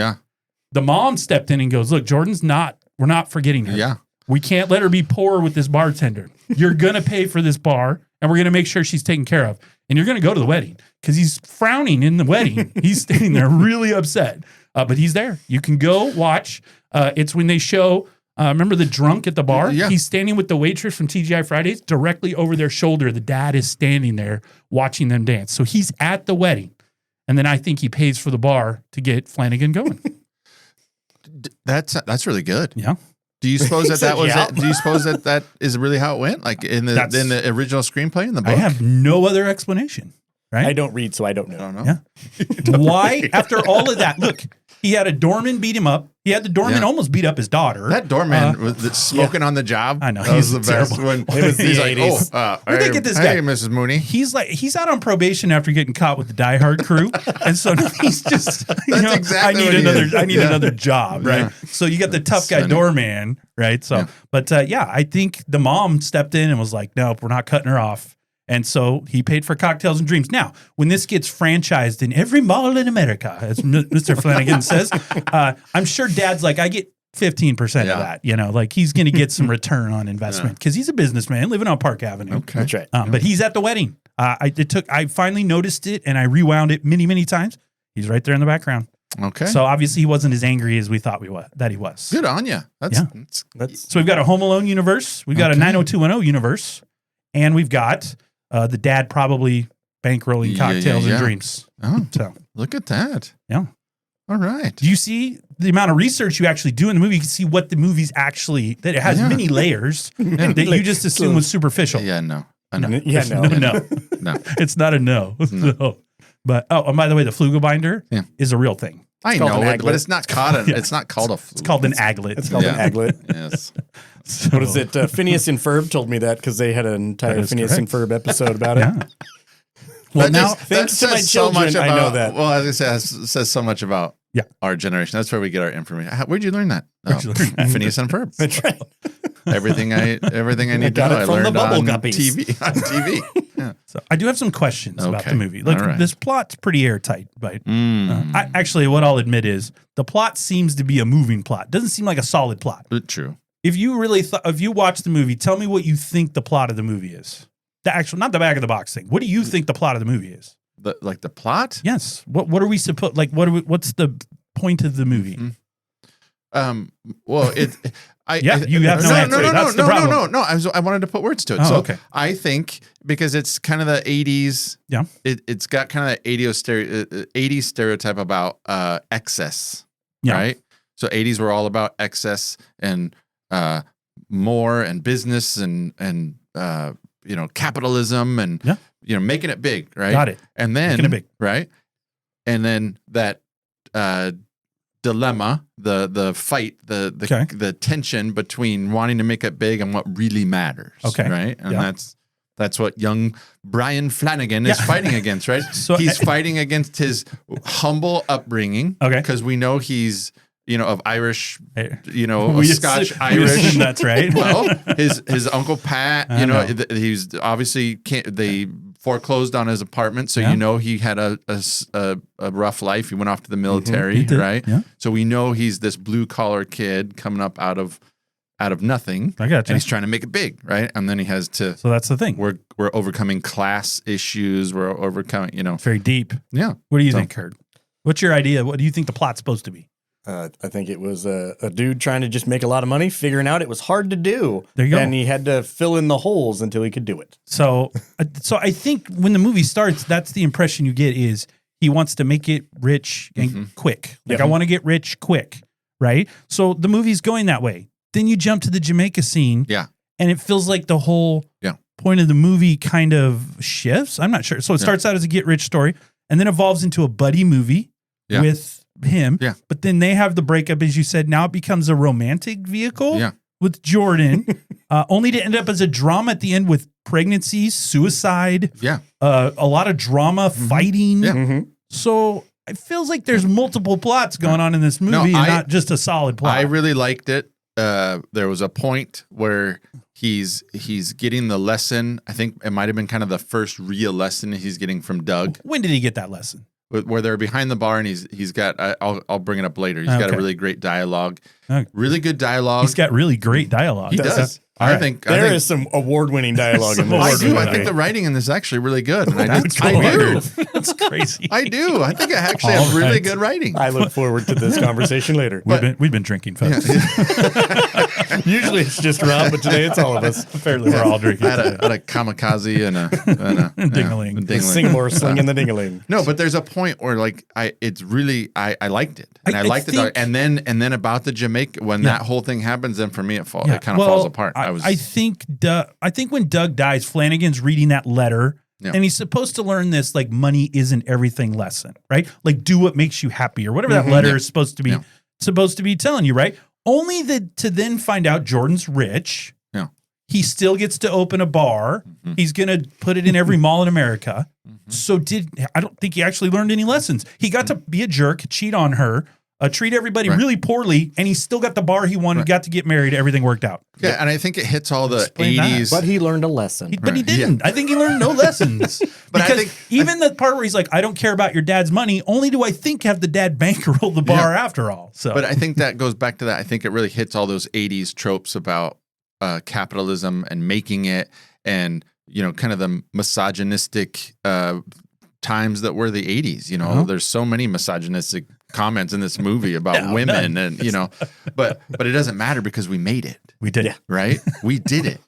the mom stepped in and goes, "Look, we're not forgetting her. Yeah. We can't let her be poor with this bartender. You're going to pay for this bar and we're going to make sure she's taken care of. And you're going to go to the wedding," because he's frowning in the wedding. He's standing there really upset, but he's there. You can go watch. It's when they show, remember the drunk at the bar? Yeah. He's standing with the waitress from TGI Fridays directly over their shoulder. The dad is standing there watching them dance. So he's at the wedding. And then I think he pays for the bar to get Flanagan going. That's really good. Yeah. Do you suppose that was it? Do you suppose that is really how it went? Like in the original screenplay in the book? I have no other explanation. Right? I don't read, so I don't know. Yeah. Why, after all of that, look, he had a doorman beat him up. He had the doorman almost beat up his daughter. That doorman was smoking on the job. I know. That was the best one. It was the He's 80s. like, Where'd they get this hey, guy? Mrs. Mooney. He's out on probation after getting caught with the Die Hard crew, and so he's just exactly what he is. I need another job, right? Yeah. So you got the tough guy funny. doorman, right? So, but I think the mom stepped in and was like, "Nope, we're not cutting her off." And so he paid for Cocktails and Dreams. Now, when this gets franchised in every mall in America, as Mr. Flanagan says, I'm sure Dad's like, I get 15% of that. Like he's going to get some return on investment because he's a businessman living on Park Avenue. Okay, that's right. But he's at the wedding. I finally noticed it and I rewound it many, many times. He's right there in the background. Okay. So obviously he wasn't as angry as we thought that he was. Good on you. So we've got a Home Alone universe. We've got a 90210 universe. And we've got the dad probably bankrolling Cocktails and Dreams. Oh, so look at that. Yeah. All right. Do you see the amount of research you actually do in the movie? You can see what the movie's actually, that it has many layers that you just assume was superficial. Yeah, no. No. No. No. It's not a no. No. But, and by the way, the Flugel binder is a real thing. I know it, but it's not called it's not called a It's called an aglet. It's called an aglet. Yes. So, What is it? Phineas and Ferb told me that because they had an entire Phineas and Ferb episode about it. Yeah. Well, now, thanks to my children, I know that. Well, as I say, it says so much about our generation. That's where we get our information. Where'd you learn that? Where'd you learn that? Phineas and Ferb. That's right. Everything I need to got know. it I from the learned Bubble on Guppies. TV. Yeah. So I do have some questions about the movie. Look, All right. this plot's pretty airtight, but actually, what I'll admit is the plot seems to be a moving plot. Doesn't seem like a solid plot. True. If you really if you watch the movie, tell me what you think the plot of the movie is. The actual, not the back of the box thing. What do you think the plot of the movie is? The plot? Yes. What are we supposed what's the point of the movie? Well, you have no answer. That's the problem. No. I wanted to put words to it. Oh, so okay. I think because it's kind of the 80s. Yeah. It's got kind of the 80s stereotype about excess. Yeah. Right. So 80s were all about excess and more and business and capitalism and making it big. Right. Got it. And then Making it big. Right. And then that dilemma, the fight, the tension between wanting to make it big and what really matters. Okay. Right. And that's what young Brian Flanagan is fighting against, right? So he's fighting against his humble upbringing. Okay. Because we know he's, of Irish, We Scotch assume Irish. that's right. Well, his Uncle Pat, he's obviously they foreclosed on his apartment, so he had a rough life. He went off to the military, He did. right? Yeah. So we know he's this blue collar kid coming up out of nothing. I got you. And he's trying to make it big, right? And then he has to. So that's the thing. We're overcoming class issues. We're overcoming, Very deep. Yeah. What do you think, Kurt? What's your idea? What do you think the plot's supposed to be? I think it was a dude trying to just make a lot of money, figuring out it was hard to do. There you go. And he had to fill in the holes until he could do it. So I think when the movie starts, that's the impression you get is he wants to make it rich and quick. Like, I want to get rich quick, right? So the movie's going that way. Then you jump to the Jamaica scene. Yeah. And it feels like the whole point of the movie kind of shifts. I'm not sure. So it starts out as a get-rich story and then evolves into a buddy movie with him. Yeah. But then they have the breakup, as you said. Now it becomes a romantic vehicle with Jordan, only to end up as a drama at the end with pregnancies, suicide. Yeah. A lot of drama, fighting. Yeah. Mm-hmm. So it feels like there's multiple plots going on in this movie and not just a solid plot. I really liked it. There was a point where he's getting the lesson. I think it might have been kind of the first real lesson he's getting from Doug. When did he get that lesson? Where they're behind the bar and he's got. I'll bring it up later. He's got a really great dialogue. Really good dialogue. He's got really great dialogue. He does. I think there is some award-winning dialogue in this. I do. I think the writing in this is actually really good. And That's I do. That's crazy. I do. I think I actually have really good writing. I look forward to this conversation later. We've been drinking, folks. Usually it's just Rob, but today it's all of us. Apparently we're all drinking. I had a kamikaze and a ding-a-ling. Sing more slinging the ding-a-ling. No, but there's a point where like I liked it. And I liked it. And then about the Jamaica, when that whole thing happens, then for me it kind of falls apart. I think when Doug dies, Flanagan's reading that letter and he's supposed to learn this like money isn't everything lesson, right? Like do what makes you happy or whatever that letter is supposed to be telling you, right? Only to then find out Jordan's rich. Yeah. He still gets to open a bar. He's going to put it in every mall in America. So I don't think he actually learned any lessons. He got to be a jerk, cheat on her, treat everybody really poorly, and he still got the bar he wanted, got to get married, everything worked out. Yeah, and I think it hits all the 80s. But he learned a lesson. But he didn't. Yeah. I think he learned no lessons. But because I think even the part where he's like, I don't care about your dad's money, only do I think have the dad bankroll the bar after all. So, but I think that goes back to that. I think it really hits all those 80s tropes about capitalism and making it and, kind of the misogynistic times that were the 80s. There's so many misogynistic comments in this movie about women and but it doesn't matter because we made it. We did it. Right? We did it.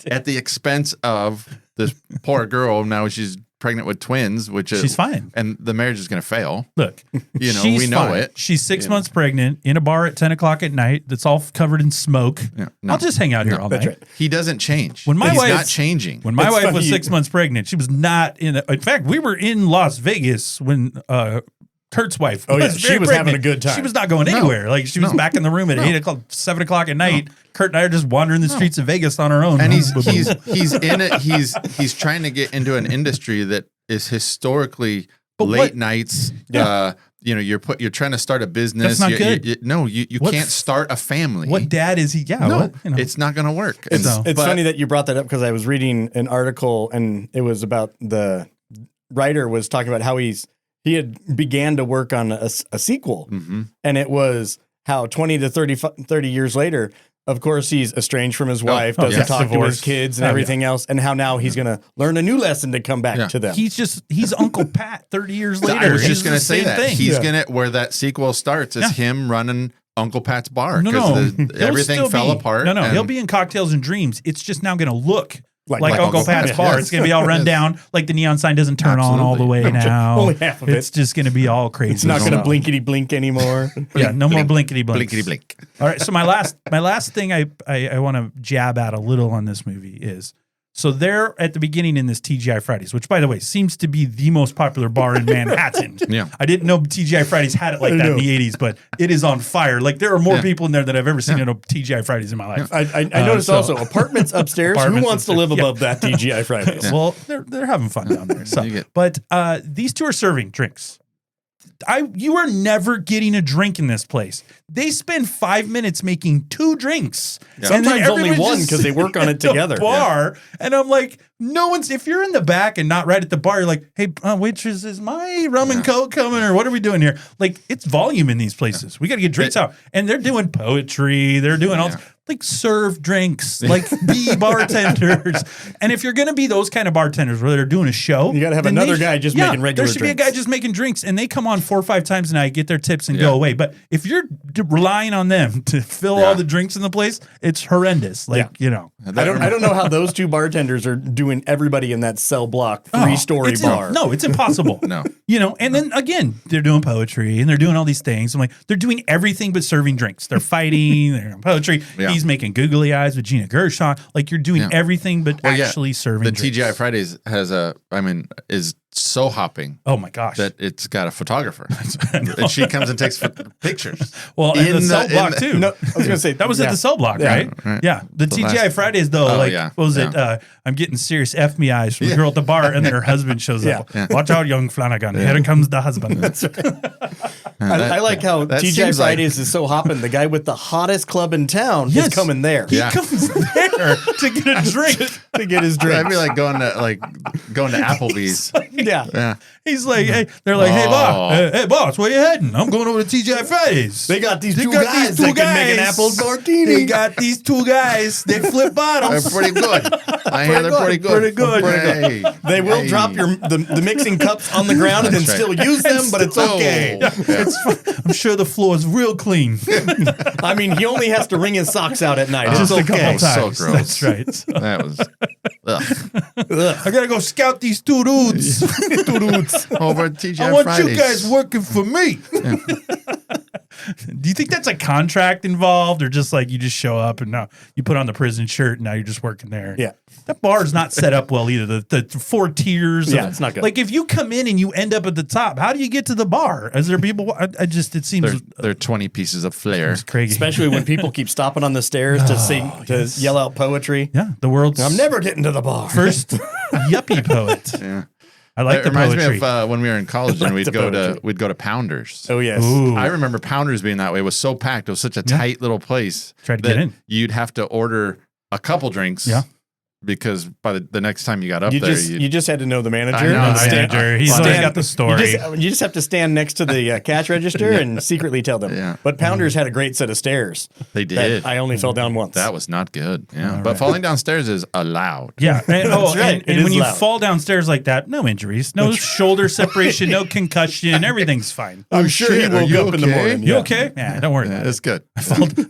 At the expense of this poor girl. Now she's pregnant with twins, which is she's fine. And the marriage is going to fail. Look, we know it. She's 6 months pregnant in a bar at 10 o'clock at night. That's all covered in smoke. Yeah, I'll just hang out here all night. Right. He doesn't change. He's not changing. When my wife was 6 months pregnant, she was not in fact, we were in Las Vegas when, Kurt's wife. Oh, yeah. She was having a good time. She was not going anywhere. Like she was back in the room at 8 o'clock, 7 o'clock at night. Kurt and I are just wandering the streets of Vegas on our own. And he's in it. He's trying to get into an industry that is historically late nights. Yeah. You're trying to start a business. That's not good. You can't start a family. What dad is he? Yeah. No, it's not going to work. It's funny that you brought that up because I was reading an article and it was about the writer was talking about how he had began to work on a sequel, and it was how 20 to 30 years later, of course, he's estranged from his wife, doesn't talk to his kids and everything else, and how now he's going to learn a new lesson to come back to them. He's Uncle Pat 30 years later. I was just going to say that. He's going to, where that sequel starts is him running Uncle Pat's bar. No. Everything fell apart. No, he'll be in Cocktails and Dreams. It's just now going to look like Uncle Pat's bar. It's going to be all run down. Like the neon sign doesn't turn on all the way now. Only half of it. It's just going to be all crazy. It's not going to blinkety blink anymore. No more blinkety blinks. Blinkety blink. All right. So my last thing I want to jab at a little on this movie is, so they're at the beginning in this TGI Fridays, which by the way seems to be the most popular bar in Manhattan. Yeah. I didn't know TGI Fridays had it like that in the 80s, but it is on fire. Like there are more people in there than I've ever seen at a TGI Fridays in my life. I noticed also apartments upstairs. Who wants to live above that TGI Fridays? Well, they're having fun down there. So, but these two are serving drinks. You are never getting a drink in this place. They spend 5 minutes making 2 drinks. Yeah. Sometimes only one because they work on it together. Bar, and I'm like, if you're in the back and not right at the bar, you're like, hey, waitress, is my rum and coke coming, or what are we doing here? Like, it's volume in these places. We got to get drinks out, and they're doing poetry. They're doing all. Like serve drinks, like be bartenders. And if you're going to be those kind of bartenders where they're doing a show, you got to have another guy just making regular drinks. There should be a guy just making drinks, and they come on 4 or 5 times a night, get their tips, and go away. But if you're relying on them to fill all the drinks in the place, it's horrendous. I don't know how those 2 bartenders are doing everybody in that cell block 3-story bar. No, it's impossible. And then again, they're doing poetry and they're doing all these things. I'm like, they're doing everything but serving drinks. They're fighting, they're doing poetry. Yeah. He's making googly eyes with Gina Gershon. Like you're doing everything, but actually serving The drinks. TGI Fridays is so hopping. Oh my gosh. That it's got a photographer. And she comes and takes pictures. Well, in the cell block too. No, I was going to say that was at the cell block, right? Yeah. The TGI Fridays though, what was it? I'm getting serious F me eyes from the girl at the bar, and then her husband shows up. Watch out, young Flanagan. Here comes the husband. I like how TGI Fridays is so hopping. The guy with the hottest club in town is coming there. He comes there to get a drink. To get his drink. That'd be like going to Applebee's. Yeah. He's like, hey, they're like, hey boss, where you heading? I'm going over to TGI Fridays. They got these two guys that can make an apple martini. They got these two guys. They flip bottles. They're pretty good. I hear they're pretty good. Pretty good. Hey, they will drop the mixing cups on the ground and then still use them, but it's okay. I'm sure the floor is real clean. I mean, he only has to wring his socks out at night. Just It's a couple okay. times. So gross. That's right. That was. I gotta go scout these two dudes. Over at TGI I want Fridays. you guys working for me. Do you think that's a contract involved, or just like you just show up and now you put on the prison shirt and now you're just working there? Yeah. That bar is not set up well either. The 4 tiers. Yeah, it's not good. Like if you come in and you end up at the top, how do you get to the bar? Is there people? It seems They're 20 pieces of flair. it's crazy. Especially when people keep stopping on the stairs to sing, to yell out poetry. Yeah, the world's I'm never getting to the bar. first yuppie poet. Yeah. I like It the reminds poetry. me of when we were in college and we'd the go poetry. to Pounders. Oh, yes. Ooh. I remember Pounders being that way. It was so packed. It was such a tight little place. Tried to that get in. You'd have to order a couple drinks. Yeah. Because by the next time you got up You there, just had to know the manager. I know, and the manager. He's always got the story. You just have to stand next to the cash register and secretly tell them. Yeah. But Pounders had a great set of stairs. they did. I only fell down once. That was not good. Yeah. But falling downstairs is allowed. Yeah. And, That's right. It And is when you loud. fall downstairs like that, no injuries, no shoulder separation, no concussion, everything's fine. I'm sure he shit, woke are you up in the okay? morning. You Yeah. okay? Yeah, don't worry about It's it. good.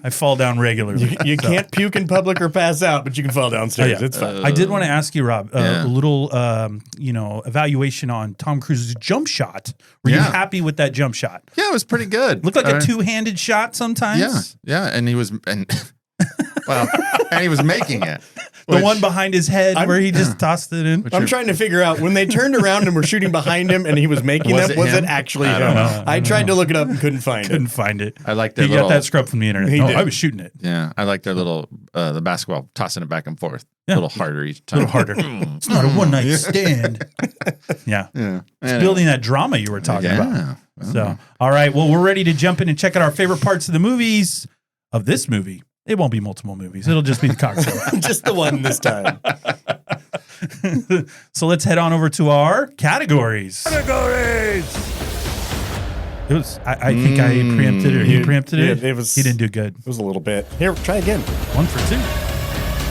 I fall down regularly. You can't puke in public or pass out, but you can fall downstairs. Oh, yeah. It's fine. I did want to ask you, Rob, Yeah. a little, evaluation on Tom Cruise's jump shot. Were you Yeah. happy with that jump shot? Yeah, it was pretty good. Looked like a two-handed shot sometimes. Yeah. And he was and he was making it. The one behind his head where he just tossed it in. I'm trying to figure out when they turned around and were shooting behind him and he was making Was them, it was it him? actually I him? don't know. I tried to look it up and couldn't find Couldn't it. find it. I like their He little got that scrub from the internet. He No, did. I was shooting it. Yeah, I like their little the basketball tossing it back and forth. Yeah. A little harder each time. A little harder. It's not a one-night stand. Yeah. Yeah. It's building that drama you were talking about. Yeah. So, all right. Well, we're ready to jump in and check out our favorite parts of the movies of this movie. It won't be multiple movies. It'll just be the cocktail. Just the one this time. So let's head on over to our categories. It was. I think I preempted it. Or he preempted it. Yeah, it was- He didn't do good. It was a little bit. Here, try again. 1 for 2.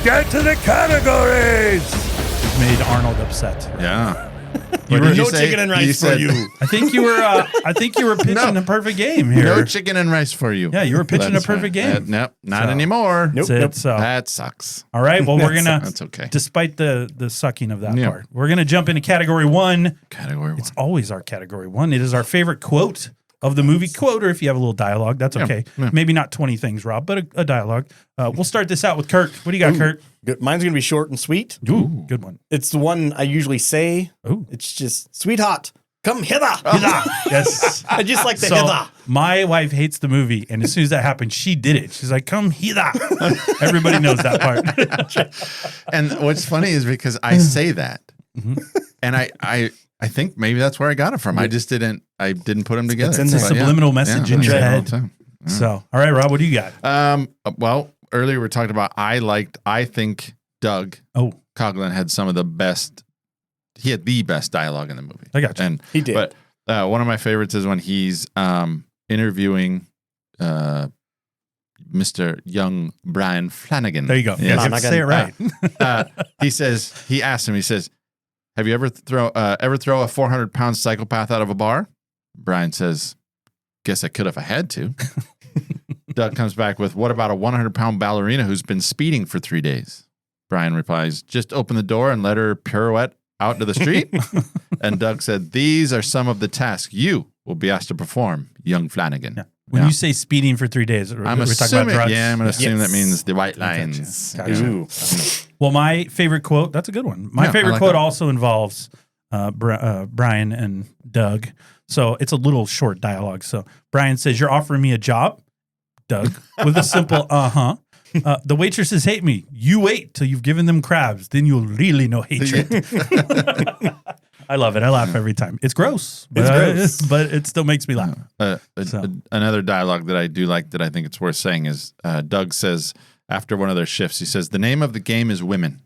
Get to the categories. It made Arnold upset. Yeah. You What were- did No you say? chicken and rice for said, you. I think you were. I think you were pitching a perfect game here. No chicken and rice for you. Yeah, you were pitching That's a perfect right. game. Nope, not So- anymore. Nope. That's it. So, That sucks. all right. Well, we're gonna. That's okay. Despite the sucking of that Yeah. part, we're gonna jump into category 1. Category 1. It's always our category 1. It is our favorite quote of the movie quote, or if you have a little dialogue, that's okay. yeah. Maybe not 20 things, Rob, but a dialogue. We'll start this out with Kurt. What do you got, Kurt? Good. Mine's going to be short and sweet. Ooh, good one. It's the one I usually say. Ooh. It's just, sweetheart, come hither. Yes. I just like the So hither. my wife hates the movie, and as soon as that happened, she did it. She's like, "Come hither." Everybody knows that part. And what's funny is because I say that, Mm-hmm. and I think maybe that's where I got it from. I just didn't put them together. It's in It's a there. But yeah. subliminal message in I your say it all head. the time. So, all right, Rob, what do you got? Well, earlier we were talking about I think Doug Oh, Coughlin had some of the best. He had the best dialogue in the movie. I got you. And He did. But one of my favorites is when he's interviewing Mr. Young Brian Flanagan. There you go. Yes. You have to say it right. He asks him, he says, "Have you ever throw a 400-pound psychopath out of a bar?" Brian says, "Guess I could if I had to." Doug comes back with, "What about a 100-pound ballerina who's been speeding for 3 days?" Brian replies, "Just open the door and let her pirouette out to the street." And Doug said, "These are some of the tasks you will be asked to perform young Flanagan. Yeah. When you say speeding for 3 days, I'm we're talking assuming, about drugs. yeah, I'm going to assume that means the white lines. Ooh. Well, my favorite quote, that's a good one. My favorite like quote that. also involves Brian and Doug. So it's a little short dialogue. So Brian says, "You're offering me a job?" Doug, with a simple uh-huh. The waitresses hate me. You wait till you've given them crabs. Then you'll really know hatred. I love it. I laugh every time. It's gross. But it still makes me laugh. Another dialogue that I do like that I think it's worth saying is Doug says after one of their shifts, he says, "The name of the game is women.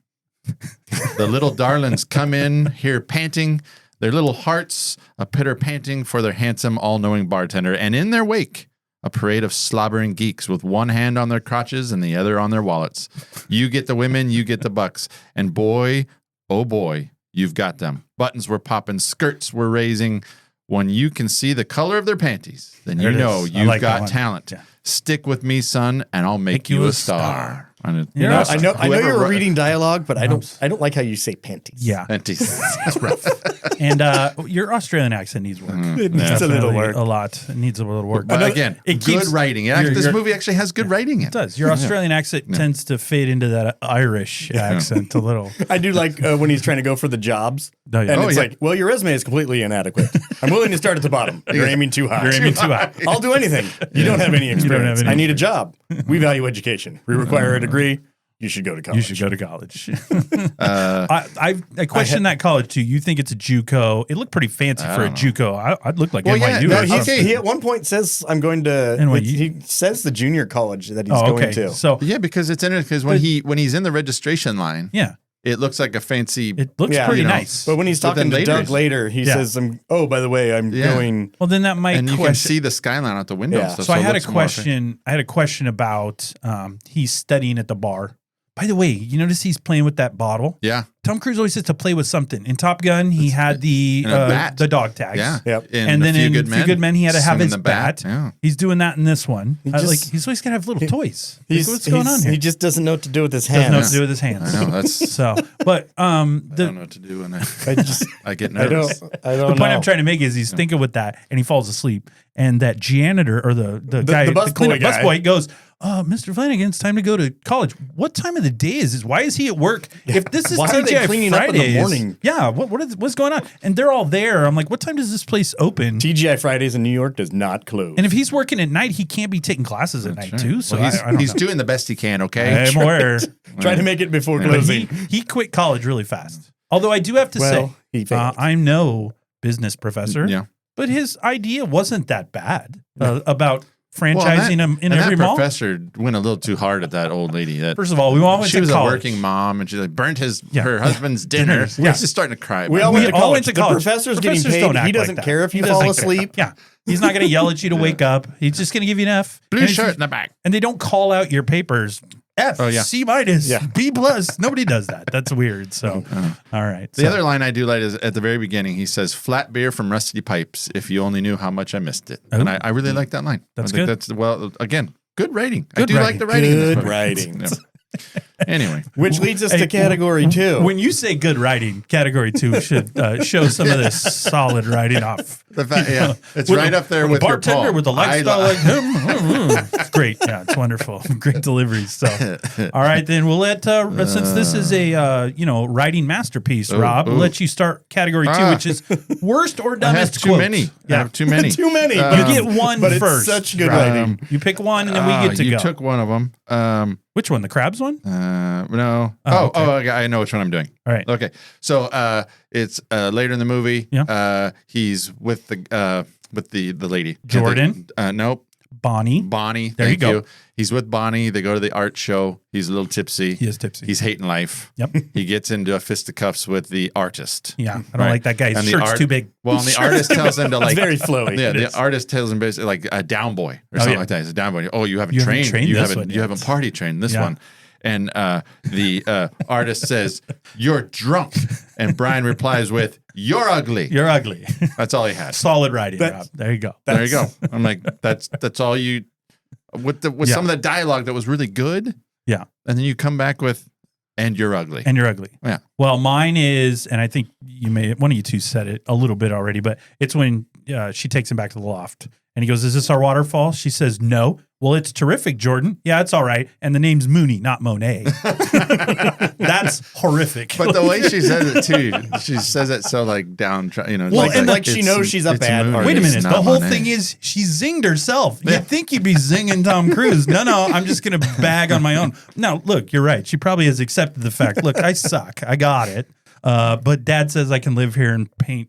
The little darlings come in here panting, their little hearts a pitter panting for their handsome, all-knowing bartender, and in their wake, a parade of slobbering geeks with one hand on their crotches and the other on their wallets. You get the women, you get the bucks. And boy, oh boy, you've got them. Buttons were popping, skirts were raising. When you can see the color of their panties, then you know you've got talent. Yeah. Stick with me, son, and I'll make you a star." I know you're reading dialogue, but I don't like how you say panties. Yeah. Panties. It's rough. And your Australian accent needs work. It needs a little work. A lot. It needs a little work. But again, good writing. This movie actually has good writing in it. It does. Your Australian accent tends to fade into that Irish accent a little. I do like when he's trying to go for the jobs. Oh, yeah. And it's like, well, your resume is completely inadequate. I'm willing to start at the bottom. You're aiming too high. You're aiming too high. I'll do anything. You don't have any experience. I need a job. We value education. We require a degree. You should go to college. You should go to college. I question that college too. You think it's a JUCO? It looked pretty fancy for a JUCO. I'd look like NYU. No, he at one point says, "I'm going to." He says the junior college that he's going to. So yeah, because it's interesting because when he's in the registration line, it looks like a fancy. It looks pretty nice. But when he's talking to Doug later, he says, "Oh, by the way, I'm going." Well, then that might. And you can see the skyline out the window. Yeah. So I had a question. I had a question about he's studying at the bar. By the way, you notice he's playing with that bottle? Yeah. Tom Cruise always has to play with something. In Top Gun, he had the dog tags. Yeah. Yep. And then in Few Good Men, he had to have his bat. Yeah. He's doing that in this one. He's always got to have little toys. What's going on here? He just doesn't know what to do with his hands. Doesn't know what to do with his hands. I know. That's so. But I don't know what to do when I get nervous. I don't know. The point I'm trying to make is he's thinking with that, and he falls asleep, and that janitor or the guy, the busboy goes, Mr. Flanagan, it's time to go to college. What time of the day is this? Why is he at work? If this is TGI Fridays, up in the morning? Yeah, what's going on? And they're all there. I'm like, what time does this place open? TGI Fridays in New York does not close. And if he's working at night, he can't be taking classes at night too. So he's doing the best he can. Okay, I'm aware. Try to make it before closing. He quit college really fast. Although I do have to say, I'm no business professor. Yeah. But his idea wasn't that bad about franchising him in every mall. That professor went a little too hard at that old lady. First of all, we all went to college. She was a working mom, and she burnt her husband's dinner. Yeah. She's starting to cry. We all went to college. The professor's getting paid. He doesn't care if you fall asleep. Yeah. He's not going to yell at you to wake up. He's just going to give you an F. Blue shirt in the back. And they don't call out your papers. F, C minus, B plus. Nobody does that. That's weird. So, all right. The other line I do like is at the very beginning. He says, "Flat beer from rusty pipes. If you only knew how much I missed it." And I really like that line. That's good. Again, good writing. I do like the writing. Good writing. Anyway, which leads us to category 2. When you say good writing, category 2 should show some of this solid writing off. It's right up there with bartender your with a lifestyle like him. It's great. Yeah, it's wonderful. Great deliveries. So, all right, then we'll let since this is a writing masterpiece, Rob, we'll let you start category 2, which is worst or dumbest quotes. I have too many. Too many. You get one but first. It's such good writing. You pick one, and then we get to go. You took one of them. Which one? The crabs one? No. Okay. I know which one I'm doing. All right. Okay. So it's later in the movie. Yeah. He's with the lady. Jordan. Nope. Bonnie. There you go. He's with Bonnie. They go to the art show. He's a little tipsy. He is tipsy. He's hating life. Yep. He gets into a fisticuffs with the artist. Yeah. I don't like that guy. His shirt's too big. Well, and the artist tells him to it's very flowy. Yeah. The artist tells him basically like a down boy or something like that. He's a down boy. Oh, you haven't trained. You haven't party trained this one. And the artist says, "You're drunk." And Brian replies with, "You're ugly." You're ugly. That's all he had. Solid writing, Rob. There you go. There you go. I'm like, that's all you with some of the dialogue that was really good. Yeah. And then you come back with, "And you're ugly." And you're ugly. Yeah. Well, mine is, and I think one of you two said it a little bit already, but it's when she takes him back to the loft. And he goes, "Is this our waterfall?" She says, "No." "Well, it's terrific, Jordan." "Yeah, it's all right. And the name's Mooney, not Monet." That's horrific. But the way she says it too, she says it so like down, Well, and like she knows she's a bad Mooney. artist. Wait a minute. Not The whole Monet. thing is she zinged herself. You'd think you'd be zinging Tom Cruise. No, I'm just going to bag on my own. No, look, you're right. She probably has accepted the fact. Look, I suck. I got it. But Dad says I can live here and paint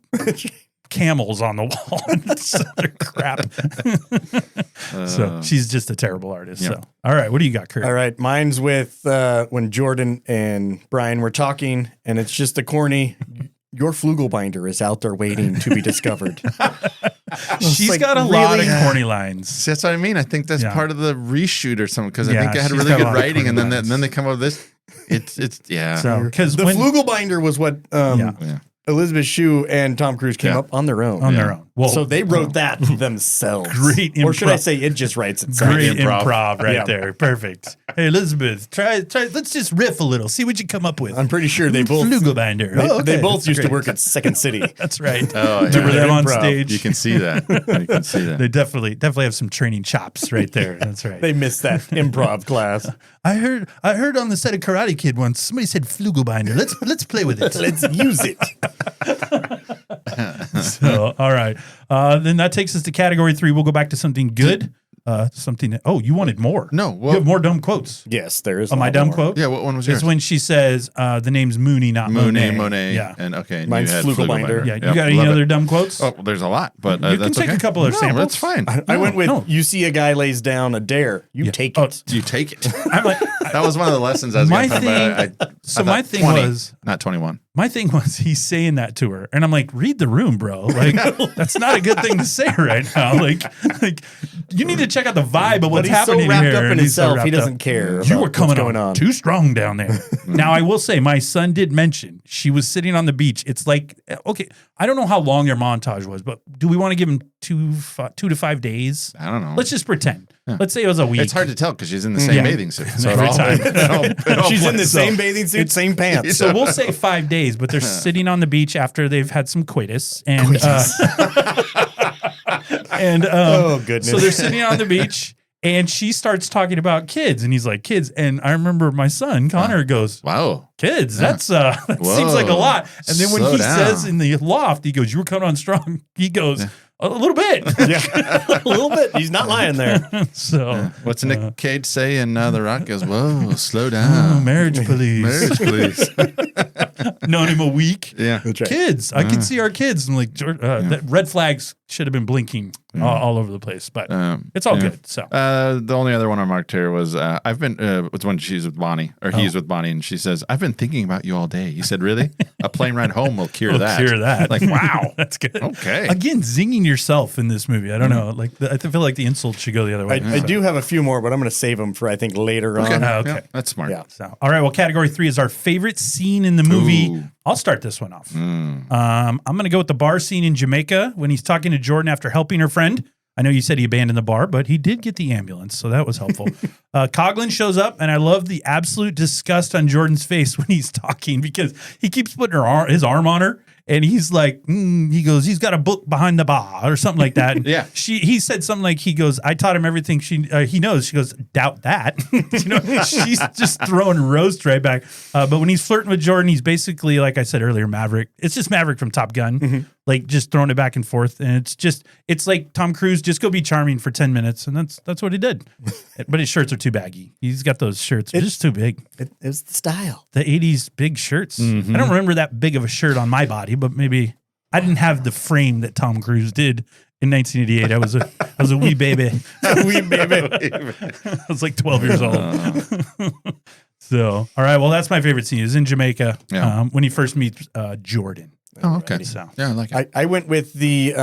camels on the wall and some other crap. So she's just a terrible artist. Yeah. So, all right. What do you got, Kurt? All right, mine's with when Jordan and Brian were talking, and it's just a corny. Your Flugelbinder is out there waiting to be discovered. She's like, got a lot of really? corny lines. See, that's what I mean. I think that's Yeah. part of the reshoot or something because I Yeah, think they had she's really got a good lot of writing, and corny lines. then they come up with this. It's yeah. So, because The Flugelbinder was what Yeah. Elizabeth Shue and Tom Cruise came Yeah. up on their own. on their own. Well, So they wrote that themselves. Great Or should I improv. say it just writes itself? great improv. improv right Yeah. there. Perfect. Hey, Elizabeth, try. Let's just riff a little. See what you come up with. I'm pretty sure they both Flugelbinder. they, Oh, okay. they both used to Great. work at Second City. That's right. Oh, yeah. Remember them on Improv. stage? You can see that. You can see that. They definitely have some training chops right there. That's right. They missed that improv class. I heard on the set of Karate Kid once somebody said Flugelbinder. Let's play with it. Let's use it. So, all right. Then that takes us to category 3. We'll go back to something good. You wanted more. No, you have more dumb quotes. Yes, there is. Oh, my dumb quote? Yeah, what one was It's yours? when she says the name's Mooney, not Monet. Monet. Yeah. And okay. And Mine's you had Flugelbinder. Yeah. You Yep, got any love other it. dumb quotes? Oh, there's a lot, but You can that's take okay. a couple of No, samples. That's fine. I went with No. you see a guy lays down a dare. You take Oh, it. You take it. I'm like, That was one of the lessons I was My going to thing- talk about. so I my thought thing 20, was- not 21. my thing was he's saying that to her, and I'm like, read the room, bro. Like that's not a good thing to say right now. Like you need to check out the vibe of But what's he's so happening wrapped here. up in and he's so himself, he wrapped doesn't up. care. You about were coming what's going on. too strong down there. Now I will say, my son did mention she was sitting on the beach. It's like, okay, I don't know how long their montage was, but do we want to give him 2 to 5 days? I don't know. Let's just pretend. Let's say it was a week. It's hard to tell because she's in the same Yeah. bathing suit. So Every time. She's in the So- same bathing suit, same pants. So we'll say 5 days, but they're sitting on the beach after they've had some coitus, and Oh, goodness. so they're sitting on the beach, and she starts talking about kids, and he's like, "Kids," and I remember my son Connor goes, Wow. "Kids, that seems like a lot." And then when Slow he down. says in the loft, he goes, "You were coming on strong." He goes, "A little bit." Yeah, a little bit. He's not lying there. So What's Nick Cage say in The Rock? Goes, whoa, slow oh, down. marriage police. Marriage, please. Known him a week. Yeah. That's right. Kids, I can see our kids. I'm like, that red flags should have been blinking all over the place, but it's all good. So The only other one I marked here was I've been it's when she's with Bonnie or he's with Bonnie, and she says, "I've been thinking about you all day." He said, "Really? A plane ride home will cure we'll that." cure that. Like, wow. That's good. Okay. Again, zinging yourself in this movie. I don't know. Like, I feel like the insult should go the other way. I do have a few more, but I'm going to save them for I think later on. Okay. Yeah, that's smart. Yeah. So, all right. Well, category 3 is our favorite scene in the movie. Ooh. I'll start this one off. I'm going to go with the bar scene in Jamaica when he's talking to Jordan after helping her friend. I know you said he abandoned the bar, but he did get the ambulance, so that was helpful. Coughlin shows up, and I love the absolute disgust on Jordan's face when he's talking because he keeps putting his arm on her. And he's like, he goes, he's got a book behind the bar or something like that. Yeah. He said something like, he goes, I taught him everything he knows. She goes, doubt that. She's just throwing roast right back. But when he's flirting with Jordan, he's basically, like I said earlier, Maverick. It's just Maverick from Top Gun, like just throwing it back and forth. And it's like Tom Cruise, just go be charming for 10 minutes. And that's what he did. But his shirts are too baggy. He's got those shirts just too big. It was the style. The 80s big shirts. I don't remember that big of a shirt on my body, but maybe I didn't have the frame that Tom Cruise did in 1988. I was a wee baby. Wee baby. I was like 12 years old. So, all right. Well, that's my favorite scene. Is in Jamaica when he first meets Jordan. Oh, okay. So, Yeah, I like it. I went with the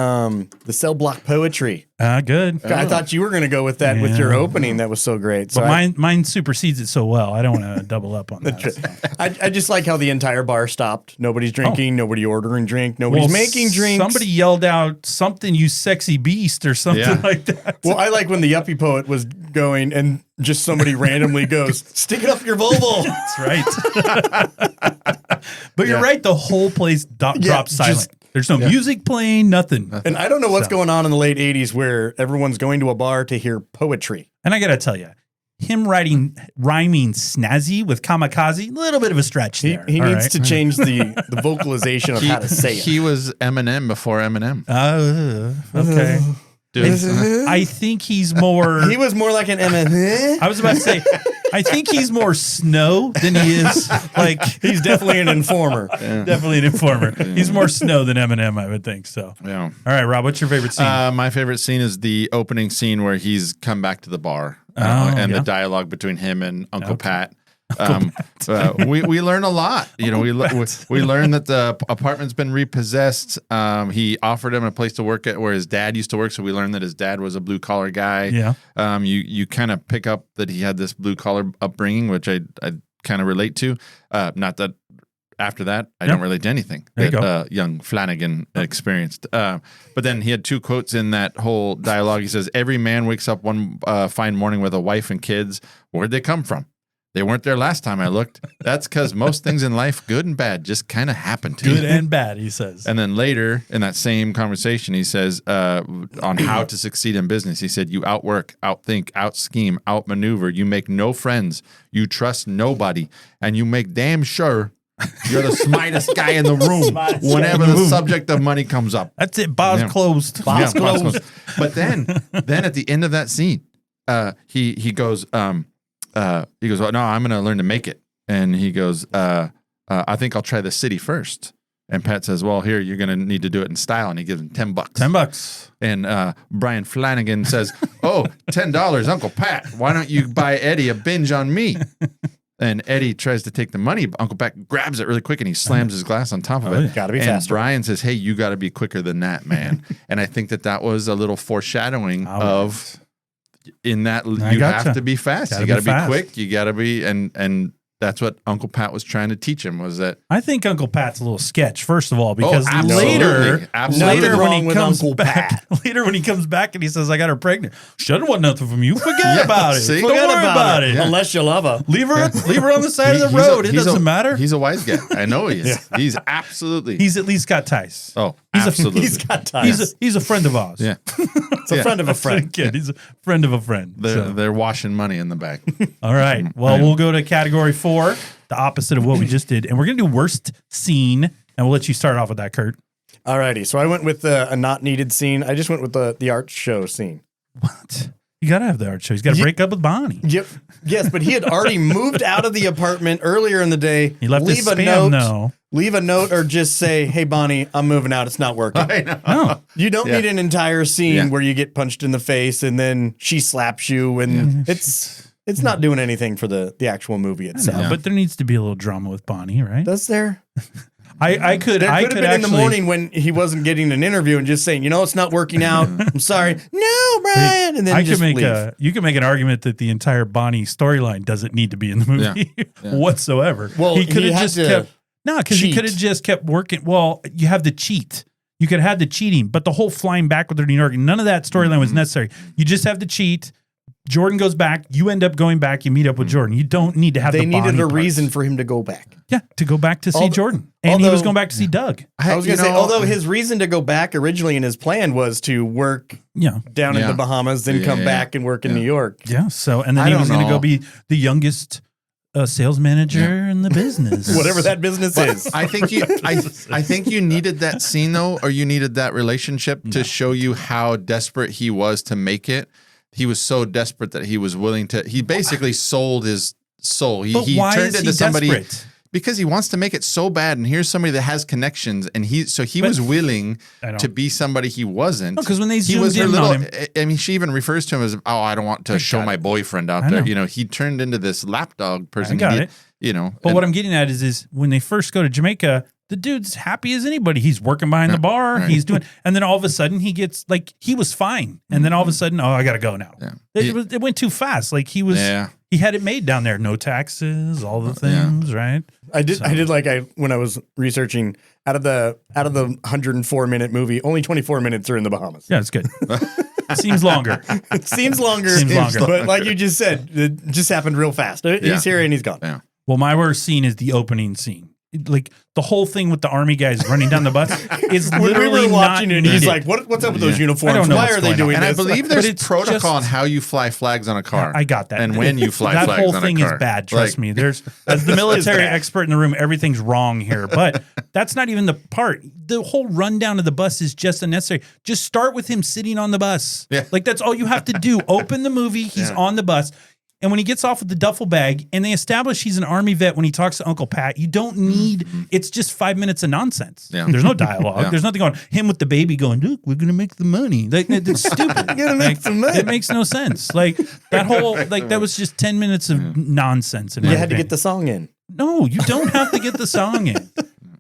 cell block poetry. good. I thought you were going to go with that with your opening. That was so great. So But mine supersedes it so well. I don't want to double up on that. So. I just like how the entire bar stopped. Nobody's drinking. Nobody ordering drink. Nobody's making drinks. Somebody yelled out something, "You sexy beast," or something like that. Well, I like when the yuppie poet was going and just somebody randomly goes, "Stick it up your vulval." That's right. But you're right. The whole place drops silent. There's no music playing, nothing. And I don't know what's going on in the late 80s where everyone's going to a bar to hear poetry. And I got to tell you, him rhyming snazzy with kamikaze, a little bit of a stretch there. He needs to change the vocalization of how to say it. He was Eminem before Eminem. Okay. I think he's more. He was more like an Eminem. I was about to say, I think he's more Snow than he is like. He's definitely an informer. Definitely an informer. He's more Snow than Eminem, I would think. So, yeah. All right, Rob, what's your favorite scene? My favorite scene is the opening scene where he's come back to the bar the dialogue between him and Uncle Pat. We learn a lot. You know, we learn that the apartment's been repossessed. He offered him a place to work at where his dad used to work, so we learned that his dad was a blue collar guy. Yeah. You kind of pick up that he had this blue collar upbringing, which I kind of relate to. Not that after that I don't relate to anything that young Flanagan experienced. But then he had two quotes in that whole dialogue. He says, "Every man wakes up one fine morning with a wife and kids. Where'd they come from? They weren't there last time I looked. That's because most things in life, good and bad, just kind of happen to you." Good and bad, he says. And then later in that same conversation, he says on how to succeed in business, he said, "You outwork, outthink, outscheme, outmaneuver. You make no friends. You trust nobody. And you make damn sure you're the smartest guy in the room whenever the subject of money comes up." That's it. Bar's closed. Bar's closed. But then at the end of that scene, he goes, "Oh, no, I'm going to learn to make it." And he goes, "I think I'll try the city first." And Pat says, "Well, here, you're going to need to do it in style." And he gives him $10. $10. And Brian Flanagan says, "Oh, $10, Uncle Pat. Why don't you buy Eddie a binge on me?" And Eddie tries to take the money, but Uncle Pat grabs it really quick and he slams his glass on top of it. Gotta be and faster. Brian says, "Hey, you got to be quicker than that, man." And I think that was a little foreshadowing of... In that, you have to be fast. You got to be quick. You got to be, and that's what Uncle Pat was trying to teach him. Was that? I think Uncle Pat's a little sketch. First of all, because absolutely. later when he comes back, when he comes back and he says, "I got her pregnant," she doesn't want nothing from you. Forget about it. See? Don't worry about it. Yeah. Unless you love her, leave her on the side of the road. It doesn't matter. He's a wise guy. I know he is. He's absolutely. He's at least got ties. Oh, absolutely. He's got ties. He's a friend of ours. Yeah. It's a friend of a friend. He's a friend of a friend. They're washing money in the back. All right. Well, we'll go to category 4, the opposite of what we just did. And we're going to do worst scene. And we'll let you start off with that, Kurt. All righty. So I went with a not needed scene. I just went with the art show scene. What? You got to have the art show. He's got to break up with Bonnie. Yep. Yes, but he had already moved out of the apartment earlier in the day. He left his spam note. Leave a note or just say, "Hey, Bonnie, I'm moving out. It's not working." I know. No. You don't need an entire scene where you get punched in the face and then she slaps you, and it's not doing anything for the actual movie itself. But there needs to be a little drama with Bonnie, right? Does there? I could have been in the morning when he wasn't getting an interview and just saying, "It's not working out. I'm sorry." "No, Brian." And then you can make an argument that the entire Bonnie storyline doesn't need to be in the movie whatsoever. Well, he could have just kept because he could have just kept working. Well, you have the cheat. You could have had the cheating, but the whole flying back with her to New York, none of that storyline was necessary. You just have the cheat. Jordan goes back. You end up going back. You meet up with Jordan. You don't need to have They the needed Bonnie a parts. reason for him to go back. Yeah, to go back to see Jordan. And he was going back to see Doug. I was going to say, although his reason to go back originally in his plan was to work down in the Bahamas, then come back and work in New York. Yeah, so, and then he was going to go be the youngest sales manager in the business. Whatever that business is. I think you needed that scene, though, or you needed that relationship to show you how desperate he was to make it. He was so desperate that he was willing to. He basically sold his soul. He why turned is into he somebody desperate? Because he wants to make it so bad. And here's somebody that has connections, and he was willing to be somebody he wasn't. Because when they he zoomed was in on him, I mean, she even refers to him as, "Oh, I don't want to show my boyfriend out there." He turned into this lapdog person. But what I'm getting at is when they first go to Jamaica, the dude's happy as anybody. He's working behind the bar. Right. He's doing, and then all of a sudden he gets he was fine, and then all of a sudden, I got to go now. Yeah. It went too fast. He was. Yeah. He had it made down there. No taxes, all the things, right? I did when I was researching out of the 104-minute movie, only 24 minutes are in the Bahamas. Yeah, it's good. Seems longer. It seems longer. But like you just said, it just happened real fast. He's here and he's gone. Yeah. Well, my worst scene is the opening scene. like the whole thing with the army guys running down the bus is When we literally were watching not it, he's needed. like, what's up with those I uniforms? don't know Why what's are they going on. doing And I this? believe But there's it's protocol just- on how you fly flags on a car. I got that. And when you fly that flags whole on thing a car. is bad. Trust Like- me. There's as the military expert in the room, everything's wrong here. But that's not even the part. The whole rundown of the bus is just unnecessary. Just start with him sitting on the bus. Yeah. Like that's all you have to do. Open the movie. He's on the bus. And when he gets off with the duffel bag and they establish he's an army vet when he talks to Uncle Pat, you don't need, it's just 5 minutes of nonsense. Yeah. There's no dialogue. Yeah. There's nothing going on. Him with the baby going, look, we're going to make the money. Like, it's stupid. We're gonna make some money. It makes no sense. Like that whole, like that was just 10 minutes of nonsense. In my You had to opinion. get the song in. No, you don't have to get the song in.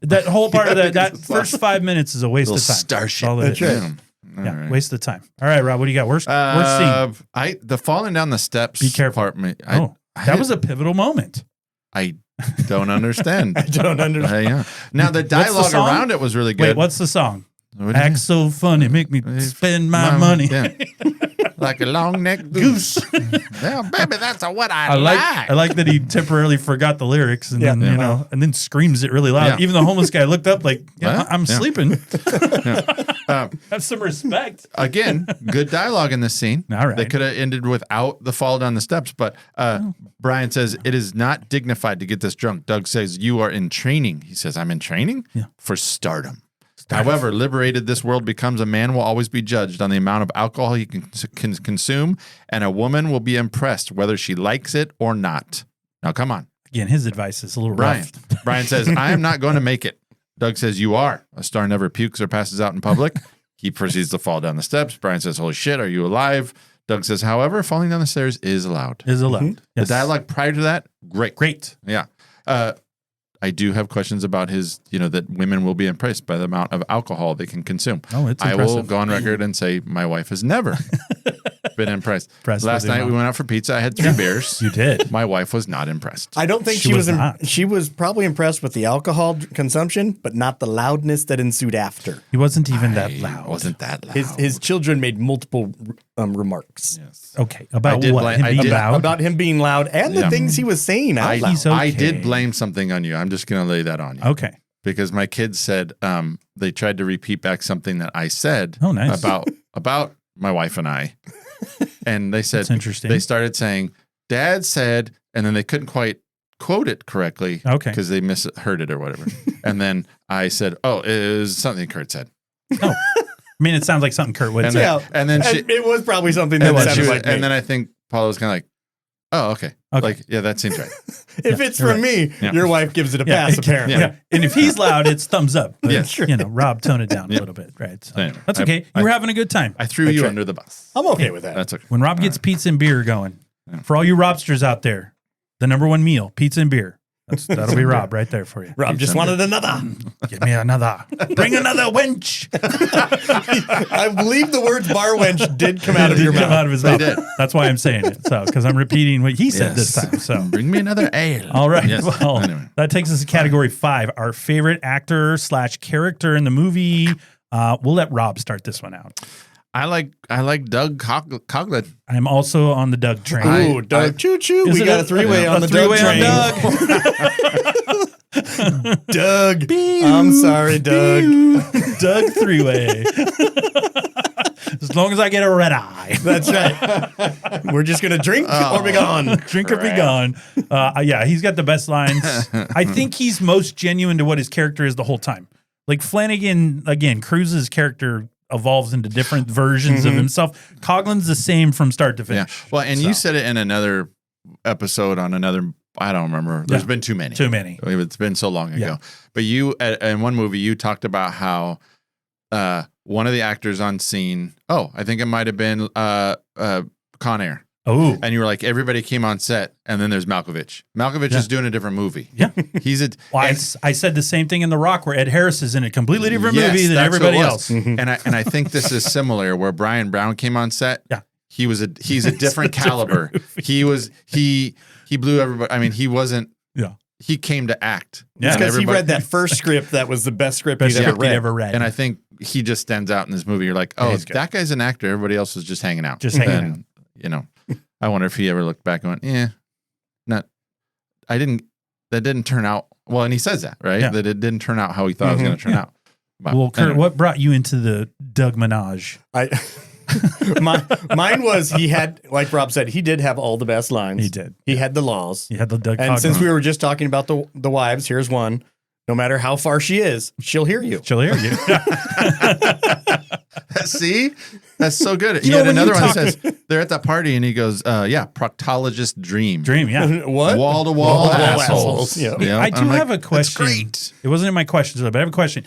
That whole part of that first 5 minutes is a waste of time. Starship. All it is. That's right. Yeah, waste of time. All right, Rob, what do you got? Worst scene. The falling down the steps. Be careful. Part, That was a pivotal moment. I don't understand. I don't understand. Yeah. Now the dialogue song? around it was really good. Wait, what's the song? What do you Act so funny, make me spend my money. Yeah. Like a long necked goose. Well, baby, that's what I like. I like that he temporarily forgot the lyrics and then you know, and then screams it really loud. Yeah. Even the homeless guy looked up like, What? I'm Yeah. sleeping. Have some respect. Again, good dialogue in this scene. All right. They could have ended without the fall down the steps, but Brian says, it is not dignified to get this drunk. Doug says, you are in training. He says, I'm in training for stardom. However, liberated this world becomes, a man will always be judged on the amount of alcohol he can consume, and a woman will be impressed whether she likes it or not. Now, come on. Again, his advice is a little Brian. rough. Brian says, I am not going to make it. Doug says, you are. A star never pukes or passes out in public. He proceeds to fall down the steps. Brian says, holy shit, are you alive? Doug says, however, falling down the stairs is allowed. Is allowed. Yes. The dialogue prior to that, great. Great. Yeah. I do have questions about his, that women will be impressed by the amount of alcohol they can consume. Oh, it's I will impressive. go on record and say my wife has never been impressed. Impressed Last with the night we amount. went out for pizza. I had 3 beers. You did. My wife was not impressed. I don't think She she was was. not. She was probably impressed with the alcohol consumption, but not the loudness that ensued after. He wasn't even that loud. Wasn't that loud? His children made multiple remarks Okay. About did what? blame- Him I being did- loud? about him being loud and the Yeah. things he was saying out loud. He's I okay. did blame something on you. I'm just going to lay that on you. Okay. Because my kids said they tried to repeat back something that I said Oh, nice. about my wife and I. And they said, That's interesting. They started saying, Dad said, and then they couldn't quite quote it correctly. Okay. Because they misheard it or whatever. And then I said, oh, it was something Kurt said. Oh. I mean, it sounds like something Kurt would And say. then, and then she, it was probably something and that then, she sounded was, like me. and then I think Paula was kind of like, oh, okay. Like, yeah, that seems right. If it's you're from me, Yeah. your wife gives it a Yeah, pass, apparently. Yeah. And if he's loud, it's thumbs up. But, Yes. Rob, tone it down a little bit. Right. So Anyway, that's okay. You were having a good time. I threw you under the bus. I'm okay with that. That's okay. When Rob gets pizza and beer going, for all you Robsters out there, the number one meal, pizza and beer. That'll be Rob right there for you. Rob just wanted another. Give me another. Bring another wench. I believe the words bar wench did come out of your Come mouth. out of his They mouth. did. That's why I'm saying it. So, because I'm repeating what he said this time. So, Bring me another ale. all right. Yes. Well, Anyway. that takes us to category 5, our favorite actor / character in the movie. We'll let Rob start this one out. I like Doug Coughlin. I'm also on the Doug train. Ooh, Doug, choo choo. Is We it got a three-way on the Doug on train. Doug. I'm sorry, Doug. Doug 3-way. As long as I get a red eye. That's right. We're just going to drink or be gone. Drink or be gone. Yeah, he's got the best lines. I think he's most genuine to what his character is the whole time. Like Flanagan, again, Cruise's character evolves into different versions of himself. Coughlin's the same from start to finish. Yeah. Well, and you said it in another episode on another, I don't remember. There's been too many. Too many. It's been so long ago. Yeah. But you, in one movie, you talked about how one of the actors on scene, I think it might have been Con Air. Oh. And you were like, everybody came on set, and then there's Malkovich. Malkovich is doing a different movie. Yeah. He's a. Well, and- I said the same thing in The Rock, where Ed Harris is in a completely different Yes, movie than that's everybody what it else. was. And I think this is similar, where Brian Brown came on set. Yeah. He's a different caliber. He blew everybody. I mean, he wasn't. Yeah. He came to act. Yeah. Because he Everybody- read that first script that was the best script Best he'd script ever he'd read. ever read. And I think he just stands out in this movie. You're like, Yeah, oh, he's good. that guy's an actor. Everybody else was just hanging out. Just hanging and, I wonder if he ever looked back and went, that didn't turn out Well, and he says that, right? Yeah. That it didn't turn out how he thought it was going to turn out. But Well, Kurt, anyway. what brought you into the Doug Minaj? Mine was he had, like Rob said, he did have all the best lines. He did. He had the laws. You had the Doug. And since Coughlin. we were just talking about the wives, here's one. No matter how far she is, she'll hear you. she'll hear you. See? That's so good. You He know, had when you another one that talk- says, they're at that party, and he goes, proctologist dream. Dream, yeah. What? Wall-to-wall Wall-to-wall assholes. Yeah. Yeah. I do I'm like, have a question. That's great. It wasn't in my questions, but I have a question.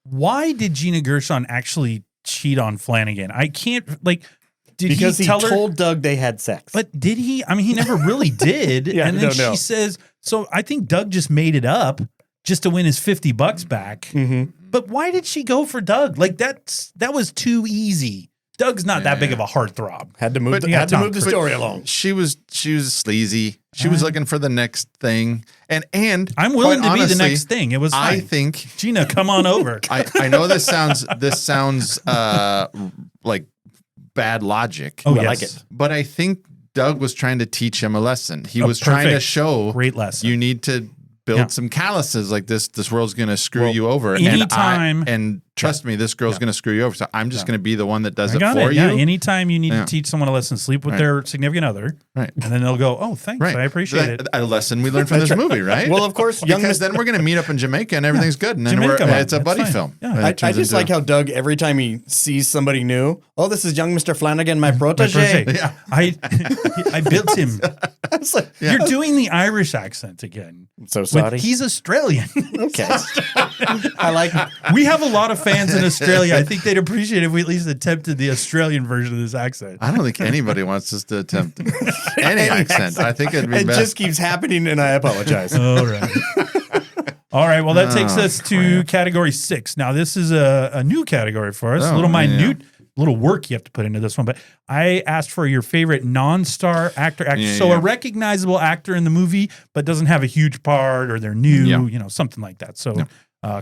Why did Gina Gershon actually cheat on Flanagan? I can't, did Because he tell her? told Doug they had sex. But did he? I mean, he never really did. Yeah, and then no. she says, so I think Doug just made it up just to win his $50 back. Mm-hmm. But why did she go for Doug? That was too easy. Doug's not that big of a heartthrob. Had to move. But- Had to Tom move the Cruise. story along. She was sleazy. She was looking for the next thing. And I'm willing quite to be the honestly, next thing. It was fine. I think Gina, come on over. I know this sounds like bad logic. Oh, I yes. like it. But I think Doug was trying to teach him a lesson. He was trying to perfect. show Great lesson. you need to build Yeah. some calluses like this. This world's going to screw Well, you over. anytime- And trust me, this girl's going to screw you over. So I'm just going to be the one that does I it got for it. you. Yeah, anytime you need Yeah. to teach someone a lesson, sleep with Right. their significant other, Right. and then they'll go, "Oh, thanks, Right. I appreciate it." A lesson we learned from this movie, right? Well, of course, young because Mr. then we're going to meet up in Jamaica and everything's good. And then Jamaica, it's a that's buddy fine. film. Yeah. And it I turns just into- like how Doug, every time he sees somebody new, oh, this is young Mr. Flanagan, my My protege. protege. Yeah. I built him. It's like, You're doing the Irish accent again. I'm so But sorry. he's Australian. Okay. I like We have a lot of fans in Australia. I think they'd appreciate if we at least attempted the Australian version of this accent. I don't think anybody wants us to attempt any accent. I think it'd be it best. just keeps happening, and I apologize. All right. All right. Well, that takes us to category 6. Now, this is a new category for us. A Oh, little yeah. minute, little work you have to put into this one. But I asked for your favorite non-star actor. Yeah, so yeah. a recognizable actor in the movie, but doesn't have a huge part, or they're new, Yeah. something like that. So,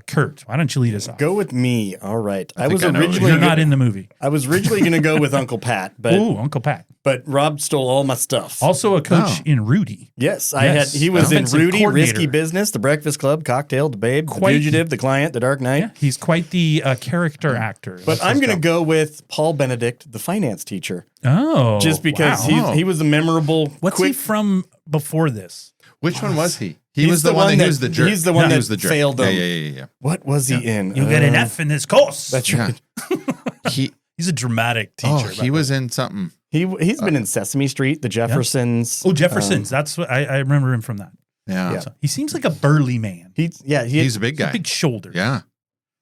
Kurt, why don't you lead us off? Go with me. All right. I was think I know. originally You're not in the movie. I was originally going to go with Uncle Pat, but Ooh, Uncle Pat. Rob stole all my stuff. Also a coach Oh. in Rudy. Yes, Yes. he was in Offensive Rudy, coordinator. Risky Business, The Breakfast Club, Cocktail, The Babe, Quite- The Fugitive, The Client, The Dark Knight. Yeah, he's quite the character actor. But Let's I'm just going to go with Paul Benedict, the finance teacher, Oh, just because wow. he was a memorable. What's quick, he from before this? Which one was he? He He's was the the one one that that- he was the jerk. he's the one He that was the jerk. failed them. Yeah. What was he in? You get an F in this course. That's Yeah. right. He's a dramatic teacher. He was in something. He's been in Sesame Street, The Jeffersons. Oh, Jeffersons. That's what I remember him from that. Yeah. So he seems like a burly man. He's He's a big guy. Big shoulders. Yeah.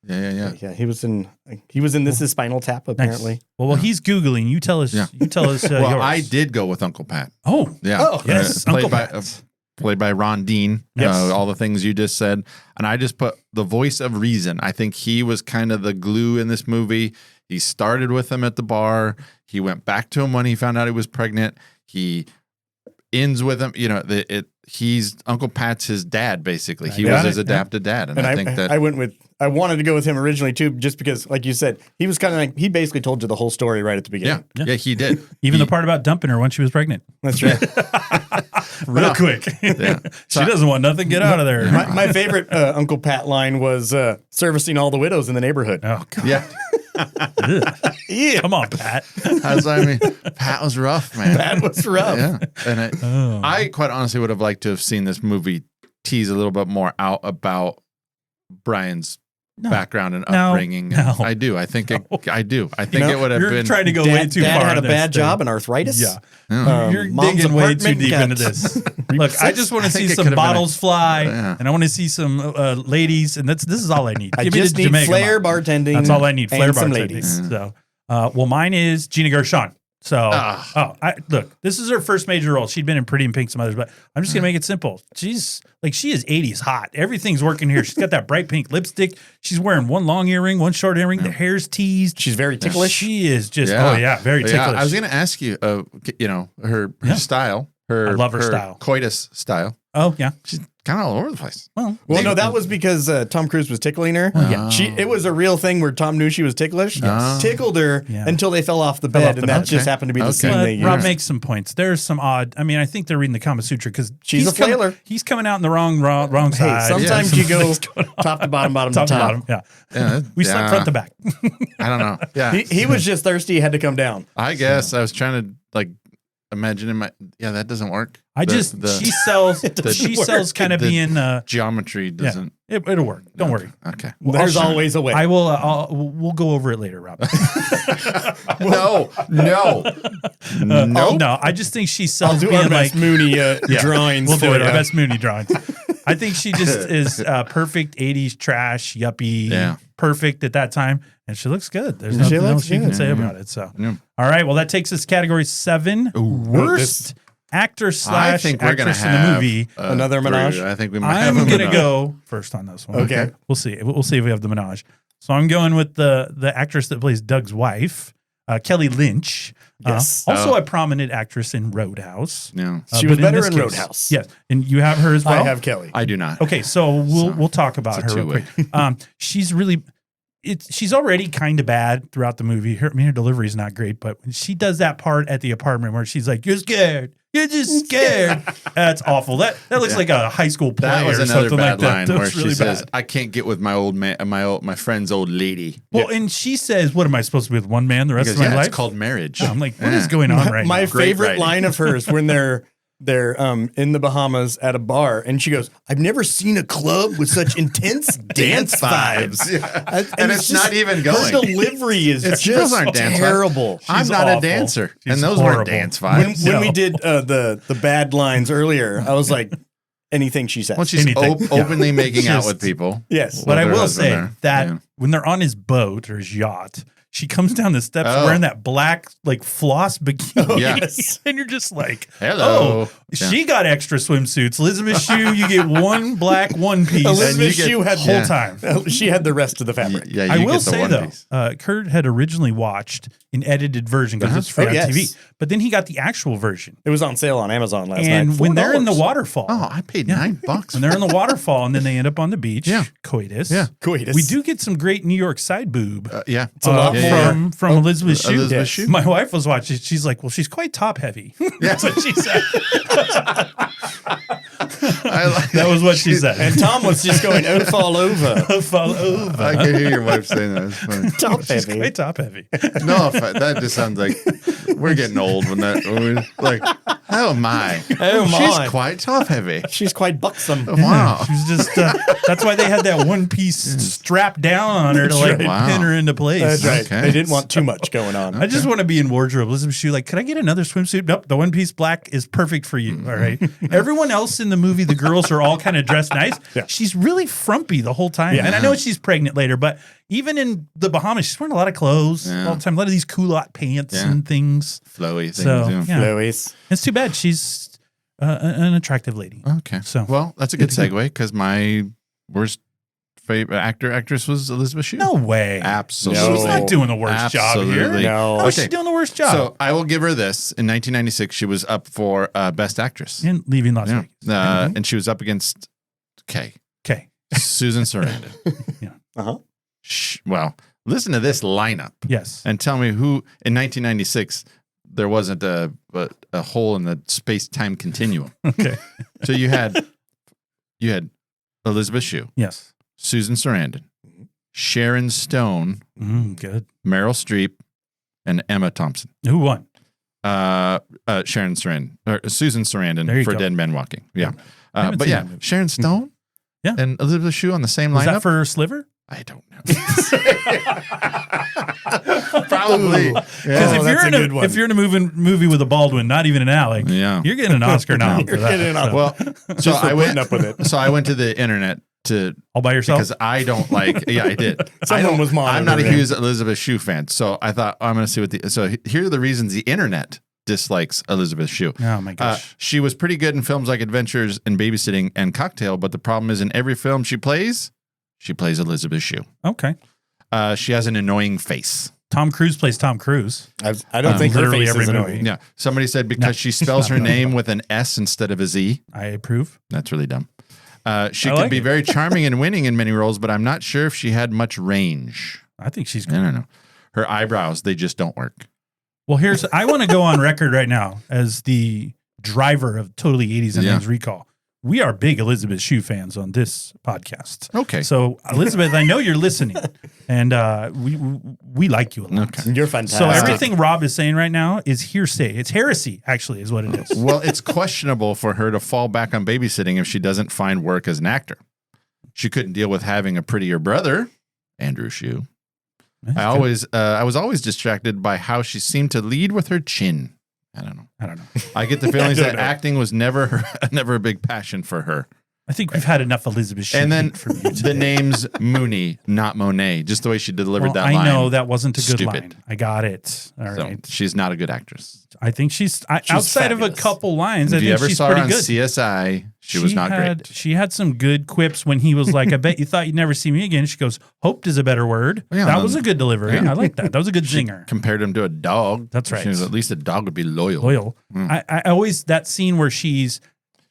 Yeah. Yeah, he was in This Is Spinal Tap, Nice. apparently. Well, he's googling. You tell us. Yeah. You tell us. Well, yours. I did go with Uncle Pat. Oh, Yeah. Oh, yes, Played Uncle by, Pat. played by Ron Dean. Yes. All the things you just said. And I just put the voice of reason. I think he was kind of the glue in this movie. He started with him at the bar. He went back to him when he found out he was pregnant. He ends with him. He's Uncle Pat's his dad, basically. He got was it, his adopted dad. And I think that I wanted to go with him originally too, just because, like you said, he was kind of like, he basically told you the whole story right at the beginning. yeah, he did. Even He- the part about dumping her when she was pregnant. That's right. Real quick. Yeah. She doesn't want nothing. Get out of there. my favorite Uncle Pat line was servicing all the widows in the neighborhood. Oh, God. Yeah. Yeah, Come on, Pat. I mean, Pat was rough, man. that was rough. Yeah. And Oh. I quite honestly would have liked to have seen this movie tease a little bit more out about Brian's background and No. upbringing. No. I do. I think I do. I think it would have You're been trying to go way Dad, too Dad far. had a on this bad thing. job and arthritis. Yeah. You're Mom's digging way too apartment deep got into this. Look, I just want to I think see it some could have been bottles fly, Yeah. and I want to see some ladies, and this is all I need. I Give me just the need Jamaica flair mom. bartending. That's all I need. Flair and some bartending. ladies. So, well, mine is Gina Gershon. So, look, this is her first major role. She'd been in Pretty in Pink, some others, but I'm just gonna make it simple. She's like, she is 80s hot. Everything's working here. She's got that bright pink lipstick. She's wearing one long earring, one short earring. The hair's teased. She's very ticklish. She is just, very ticklish. Yeah, I was going to ask you, her style, I love her her style. coitus style. Oh yeah, kind of all over the place. Well, no, that was because Tom Cruise was tickling her. It was a real thing where Tom knew she was ticklish, tickled her until they fell off the bed, and that just happened to be the scene they used. Rob makes some points. There's some odd. I mean, I think they're reading the Kama Sutra because she's a flailer. He's coming out in the wrong side. Sometimes you go top to bottom, bottom to top. Yeah. We slept front to back. I don't know. Yeah, he was just thirsty. He had to come down. I guess I was trying to like imagine in my. Yeah, that doesn't work. She sells kind of being geometry doesn't. It'll work. Don't worry. Okay. There's always a way. I will. We'll go over it later, Rob. No. No. I just think she sells being our like best Mooney drawings. We'll do it. Our best Mooney drawings. I think she just is perfect 80s trash yuppie. Perfect at that time, and she looks good. There's nothing else you can say about it. So, all right. Well, that takes us to category 7. Worst actor / I think we're gonna actress in have the movie. Another menage. I think we might have I'm a gonna menage. go first on this one. Okay. We'll see. We'll see if we have the menage. So I'm going with the actress that plays Doug's wife, Kelly Lynch. Yes. Also a prominent actress in Roadhouse. Yeah. She was but better this in case- Roadhouse. Yes, and you have her as well. I have Kelly. I do not. Okay, so we'll talk about it's a her real two-way. quick. She's really. She's already kind of bad throughout the movie. Her delivery is not great, but when she does that part at the apartment where she's like, "You're scared. You're just scared." That's awful. That looks like a high school play That was or another something bad like line that. where That's really she says, bad. "I can't get with my old man, my friend's old lady." Well, and she says, "What am I supposed to be with one man the rest Because, of my life?" it's called marriage. I'm like, what is going on right My now? favorite writing. line of hers when they're in the Bahamas at a bar, and she goes, "I've never seen a club with such intense dance vibes." Yeah. And it's not even going. Her delivery is Those just aren't dance vibes. terrible. I'm She's not awful. a dancer, She's and those horrible. weren't dance When, vibes. when we did the bad lines earlier, I was like, anything she says. Well, she's Anything. openly making out Just- with people. Yes. But I With her will husband say there. that Yeah. when they're on his boat or his yacht, she comes down the steps Oh. wearing that black like floss bikini. Yeah. And you're just like, Hello. oh, she got extra swimsuits. Elizabeth Shue, you get one black one piece. Elizabeth you get- Shue had whole yeah. time. She had the rest of the fabric. Yeah, you I will get the say one though, piece. Kurt had originally watched an edited version because it's free Oh, on yes. TV, but then he got the actual version. It was on sale on Amazon last night. And when they're in the $4. waterfall, Oh, I paid $9. when they're in the waterfall, and then they end up on the beach, Yeah. coitus. Yeah. Coitus. We do get some great New York side boob. Yeah, It's a lot more. From Elizabeth Shue. Elizabeth Shue. My wife was watching. She's like, "Well, she's quite top heavy." That's what she said. I like That was what she said. And Tom was just going, "Oh, fall over." Fall over. I can hear your wife saying that. It's funny. Top She's heavy. quite top heavy. No, that just sounds like we're getting old when we're like, oh my, Oh, my. she's quite top heavy. She's quite buxom. Wow. She was just. That's why they had that one piece strapped down on her to like right. Wow. pin her into place. That's right. Okay. They didn't want too much going on. I just want to be in wardrobe. Elizabeth Shue, like, could I get another swimsuit? Nope, the one piece black is perfect for you. All right. Everyone else in the movie, the girls are all kind of dressed nice. Yeah. She's really frumpy the whole time. Yeah. And I know she's pregnant later, but even in the Bahamas, she's wearing a lot of clothes all the time, a lot of these culotte pants and things. Flowy things. So, yeah. yeah. Louis. It's too bad. She's an attractive lady. Okay. So- Well, that's a good segue because my worst favorite actress was Elizabeth Shue. No way. Absolutely. She's not doing the worst job here. Absolutely. No. How's she Okay. doing the worst job? So I will give her this. In 1996, she was up for Best Actress. and leaving Las Yeah. Vegas. And she was up against Okay. Susan Sarandon. Uh-huh. Well, listen to this lineup Yes. and tell me who in 1996 there wasn't a hole in the space-time continuum. Okay. So you had Elizabeth Shue, Yes. Susan Sarandon, Sharon Stone, Good. Meryl Streep, and Emma Thompson. Who won? Sharon Sarandon or Susan There Sarandon you for go. Dead Men Walking. Yeah. I haven't But seen yeah, that movie. Sharon Stone Yeah. and Elizabeth Shue on the same Was lineup. that for Sliver? I don't know. Probably. Because Oh, that's a good one. if you're in a movie with a Baldwin, not even an Alec, Yeah. you're getting an Oscar nom for that. getting an Oscar. Well, so for I went putting up with it. So I went to the internet to All by yourself? because I don't like. Yeah, I did. Someone was I'm not a monitoring. huge Elizabeth Shue fan, so I thought I'm going to see what the. So here are the reasons the internet dislikes Elizabeth Shue. Oh my gosh. She was pretty good in films like Adventures in Babysitting and Cocktail, but the problem is in every film she plays Elizabeth Shue. Okay. She has an annoying face. Tom Cruise plays Tom Cruise. I don't think her literally face every is movie. annoying. Yeah, somebody said because she spells her name with an S instead of a Z. I approve. That's really dumb. She I could like be it. very charming and winning in many roles, but I'm not sure if she had much range. I think she's I good. don't know. Her eyebrows, they just don't work. Well, I want to go on record right now as the driver of Totally 80s and 90s Recall. We are big Elizabeth Shue fans on this podcast. Okay. So, Elizabeth, I know you're listening, and we like you a lot. Okay. You're fantastic. So everything Rob is saying right now is hearsay. It's heresy, actually, is what it is. Well, it's questionable for her to fall back on babysitting if she doesn't find work as an actor. She couldn't deal with having a prettier brother, Andrew Shue. I was always distracted by how she seemed to lead with her chin. I don't know. I get the feelings that acting was never a big passion for her. I think we've had enough Elizabeth Shue. And then from you the name's Mooney, not Monet. Just the way she delivered that line. I know that wasn't a good Stupid. line. I got it. All So right. she's not a good actress. I think she's outside of a fabulous. couple lines. I If you think ever she's saw her pretty on good. CSI, she was not great. She had some good quips when he was like, "I bet you thought you'd never see me again." She goes, "Hoped is a better word." Yeah, that was a good delivery. yeah. I like that. That was a good zinger. Compared him to a dog. That's right. She was, at least a dog would be loyal. Loyal. I always that scene where she's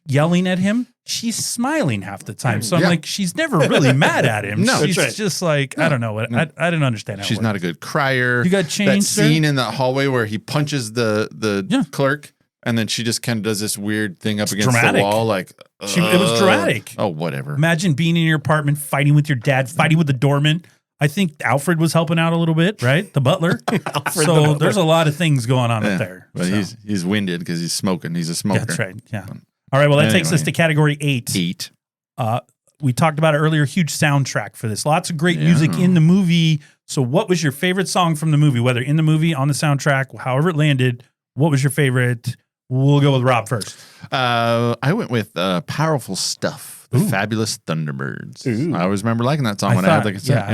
yelling at him. She's smiling half the time. So I'm Yeah. like, she's never really mad at him. No. she's That's right. just like, I don't know what. I didn't understand how She's it not worked. a good crier. You got that changed, sir? scene in the hallway where he punches the Yeah. clerk, and then she just kind of does this weird thing up against dramatic. the wall, like It was dramatic. Oh, whatever. Imagine being in your apartment, fighting with your dad, fighting with the doorman. I think Alfred was helping out a little bit, right? The butler. So there's a lot of things going on Yeah. up there. But So, he's winded because he's smoking. He's a smoker. that's right. Yeah. All right. Well, that takes us Anyway. to category 8. Eat. We talked about it earlier. Huge soundtrack for this. Lots of great music in the movie. So, what was your favorite song from the movie? Whether in the movie, on the soundtrack, however it landed, what was your favorite? We'll go with Rob first. I went with Powerful Stuff. The Fabulous Thunderbirds. Ooh. I always remember liking that song when I had the cassette.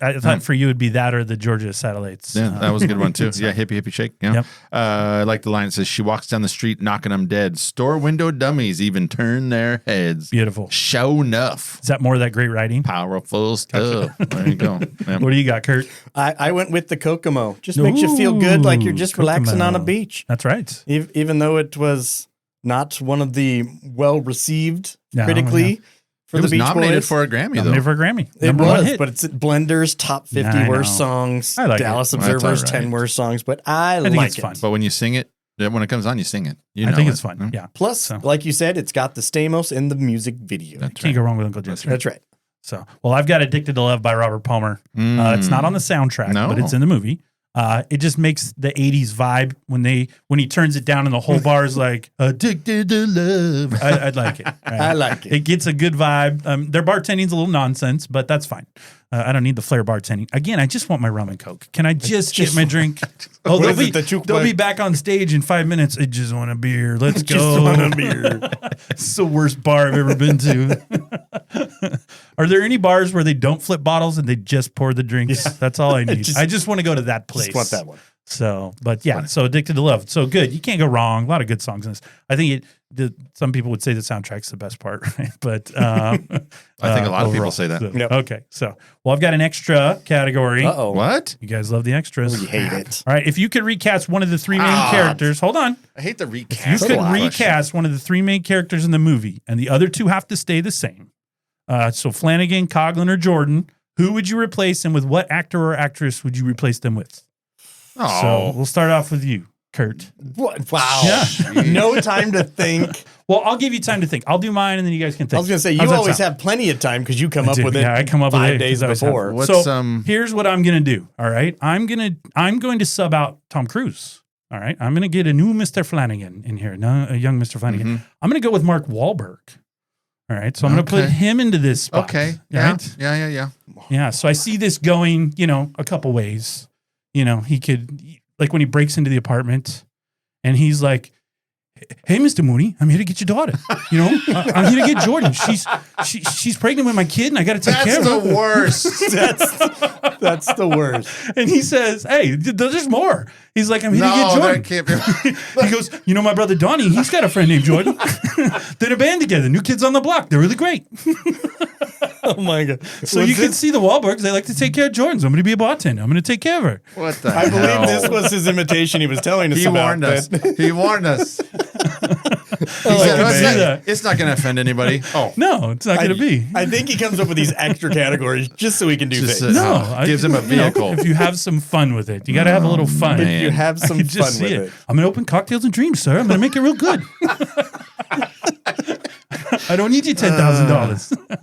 I thought for you it'd be that or the Georgia Satellites. Yeah, that was a good one too. Yeah, hippie hippie shake. Yeah. Yep. I like the line that says, "She walks down the street knocking them dead. Store window dummies even turn their heads. Beautiful. Show enough. Is that more of that great writing? Powerful stuff." There you go. Yep. What do you got, Kurt? I went with the Kokomo. Just makes you feel good, like you're just relaxing on a Kokomo. beach. That's right. Even though it was not one of the well received No, critically for It the was Beach nominated Boys. for a Grammy Nominated though. for a Grammy. It Number one was, hit. but it's Blender's top 50 I worst know. songs. I like Dallas it. That's Observer's all 10 right. worst songs, but I think like it's it. fun. But when you sing it, when it comes on, you sing it. You I know think it. it's fun. Yeah. Plus, So. like you said, it's got the Stamos in the music video. That's Can't go wrong with Uncle Jesse. That's right. So, well, I've got Addicted to Love by Robert Palmer. It's not on the soundtrack, No. but it's in the movie. It just makes the 80s vibe when he turns it down and the whole bar is like, addicted to love. I'd like it. Right? I like it. It gets a good vibe. Their bartending's a little nonsense, but that's fine. I don't need the flair bartending. Again, I just want my rum and Coke. Can I just get my drink? Oh, What they'll is be, it that you they'll play? be back on stage in 5 minutes. I just want a beer. Let's go. Just want a beer. It's the worst bar I've ever been to. Are there any bars where they don't flip bottles and they just pour the drinks? Yeah. That's all I need. Just- I just want to go to that place. Just want that one. So, but yeah, so Addicted to Love. So good. You can't go wrong. A lot of good songs in this. I think some people would say the soundtrack's the best part, right? But I think a lot of people overall. say that. So, Yep. Okay. So, well, I've got an extra category. Uh-oh. What? You guys love the extras. We hate it. All right. If you could recast one of the three main characters, hold on. I hate the You recast. could question. recast one of the three main characters in the movie, and the other two have to stay the same. So Flanagan, Coughlin, or Jordan, who would you replace, and with what actor or actress would you replace them with? Oh, So we'll start off with you, Kurt. What? Wow. Yeah. No time to think. Well, I'll give you time to think. I'll do mine, and then you guys can think. I was going to say, you How's that always sound? have plenty of time because you come I up do. with it Yeah, I come up with 5 it days 'cause I was before. having- What's, So here's what I'm gonna do. All right, I'm going to sub out Tom Cruise. All right, I'm gonna get a new Mr. Flanagan in here, a young Mr. Flanagan. Mhm. I'm gonna go with Mark Wahlberg. All right, so I'm gonna put Okay. him into this spot. okay. Yeah. right? Yeah. Yeah. So I see this going, a couple ways. He could, like when he breaks into the apartment, and he's like, "Hey, Mr. Mooney, I'm here to get your daughter. I'm here to get Jordan. She's pregnant with my kid, and I got to take care That's of her." the worst. That's the worst. And he says, "Hey, there's more." He's like, "I'm here to get No, Jordan." that can't be. He goes, "My brother Donnie, he's got a friend named Jordan. They're a band together. New Kids on the Block. They're really great." Oh, my God. So you can see the Wahlbergs. They like to take care of Jordan. So I'm going to be a bartender. I'm going to take care of her. What the I believe hell? this was his imitation he was telling us He about. warned us. He warned us. It's not going to offend anybody. Oh, No, it's not going to be. I think he comes up with these extra categories just so he can do Just, things. gives him a vehicle. If you have some fun with it, you got to have a little fun. man. If you have I some can fun just with see it. I'm going to open Cocktails and Dreams, sir. I'm going to make it real good. I don't need you $10,000.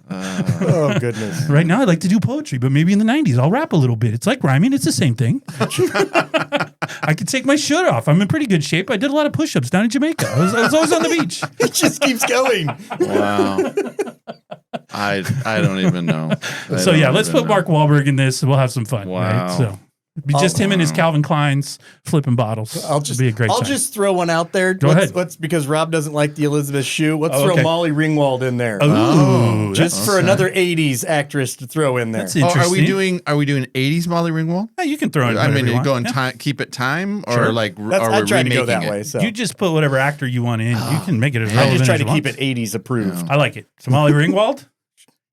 Oh, goodness. Right now, I'd like to do poetry, but maybe in the 90s, I'll rap a little bit. It's like rhyming. It's the same thing. I could take my shirt off. I'm in pretty good shape. I did a lot of push-ups down in Jamaica. I was always on the beach. It just keeps going. Wow. I don't even know. So yeah, let's put Mark Wahlberg in this and we'll have some fun. Wow. Right? So be just him and his Calvin Kleins flipping bottles. It'll be a great I'll time. just throw one out there. Go ahead. Let's because Rob doesn't like the Elizabeth Shue. Let's throw Molly Ringwald in there. Ooh, Just for another 80s actress to throw in there. That's interesting. Are we doing 80s Molly Ringwald? Yeah, you can throw in. I mean, you you want. go and Yeah. keep it time, or Sure. like That's, are I we try to go remaking that it? way. So You just put whatever actor you want in. You can make it as relevant I just try as to you keep want. it 80s approved. I like it. So Molly Ringwald.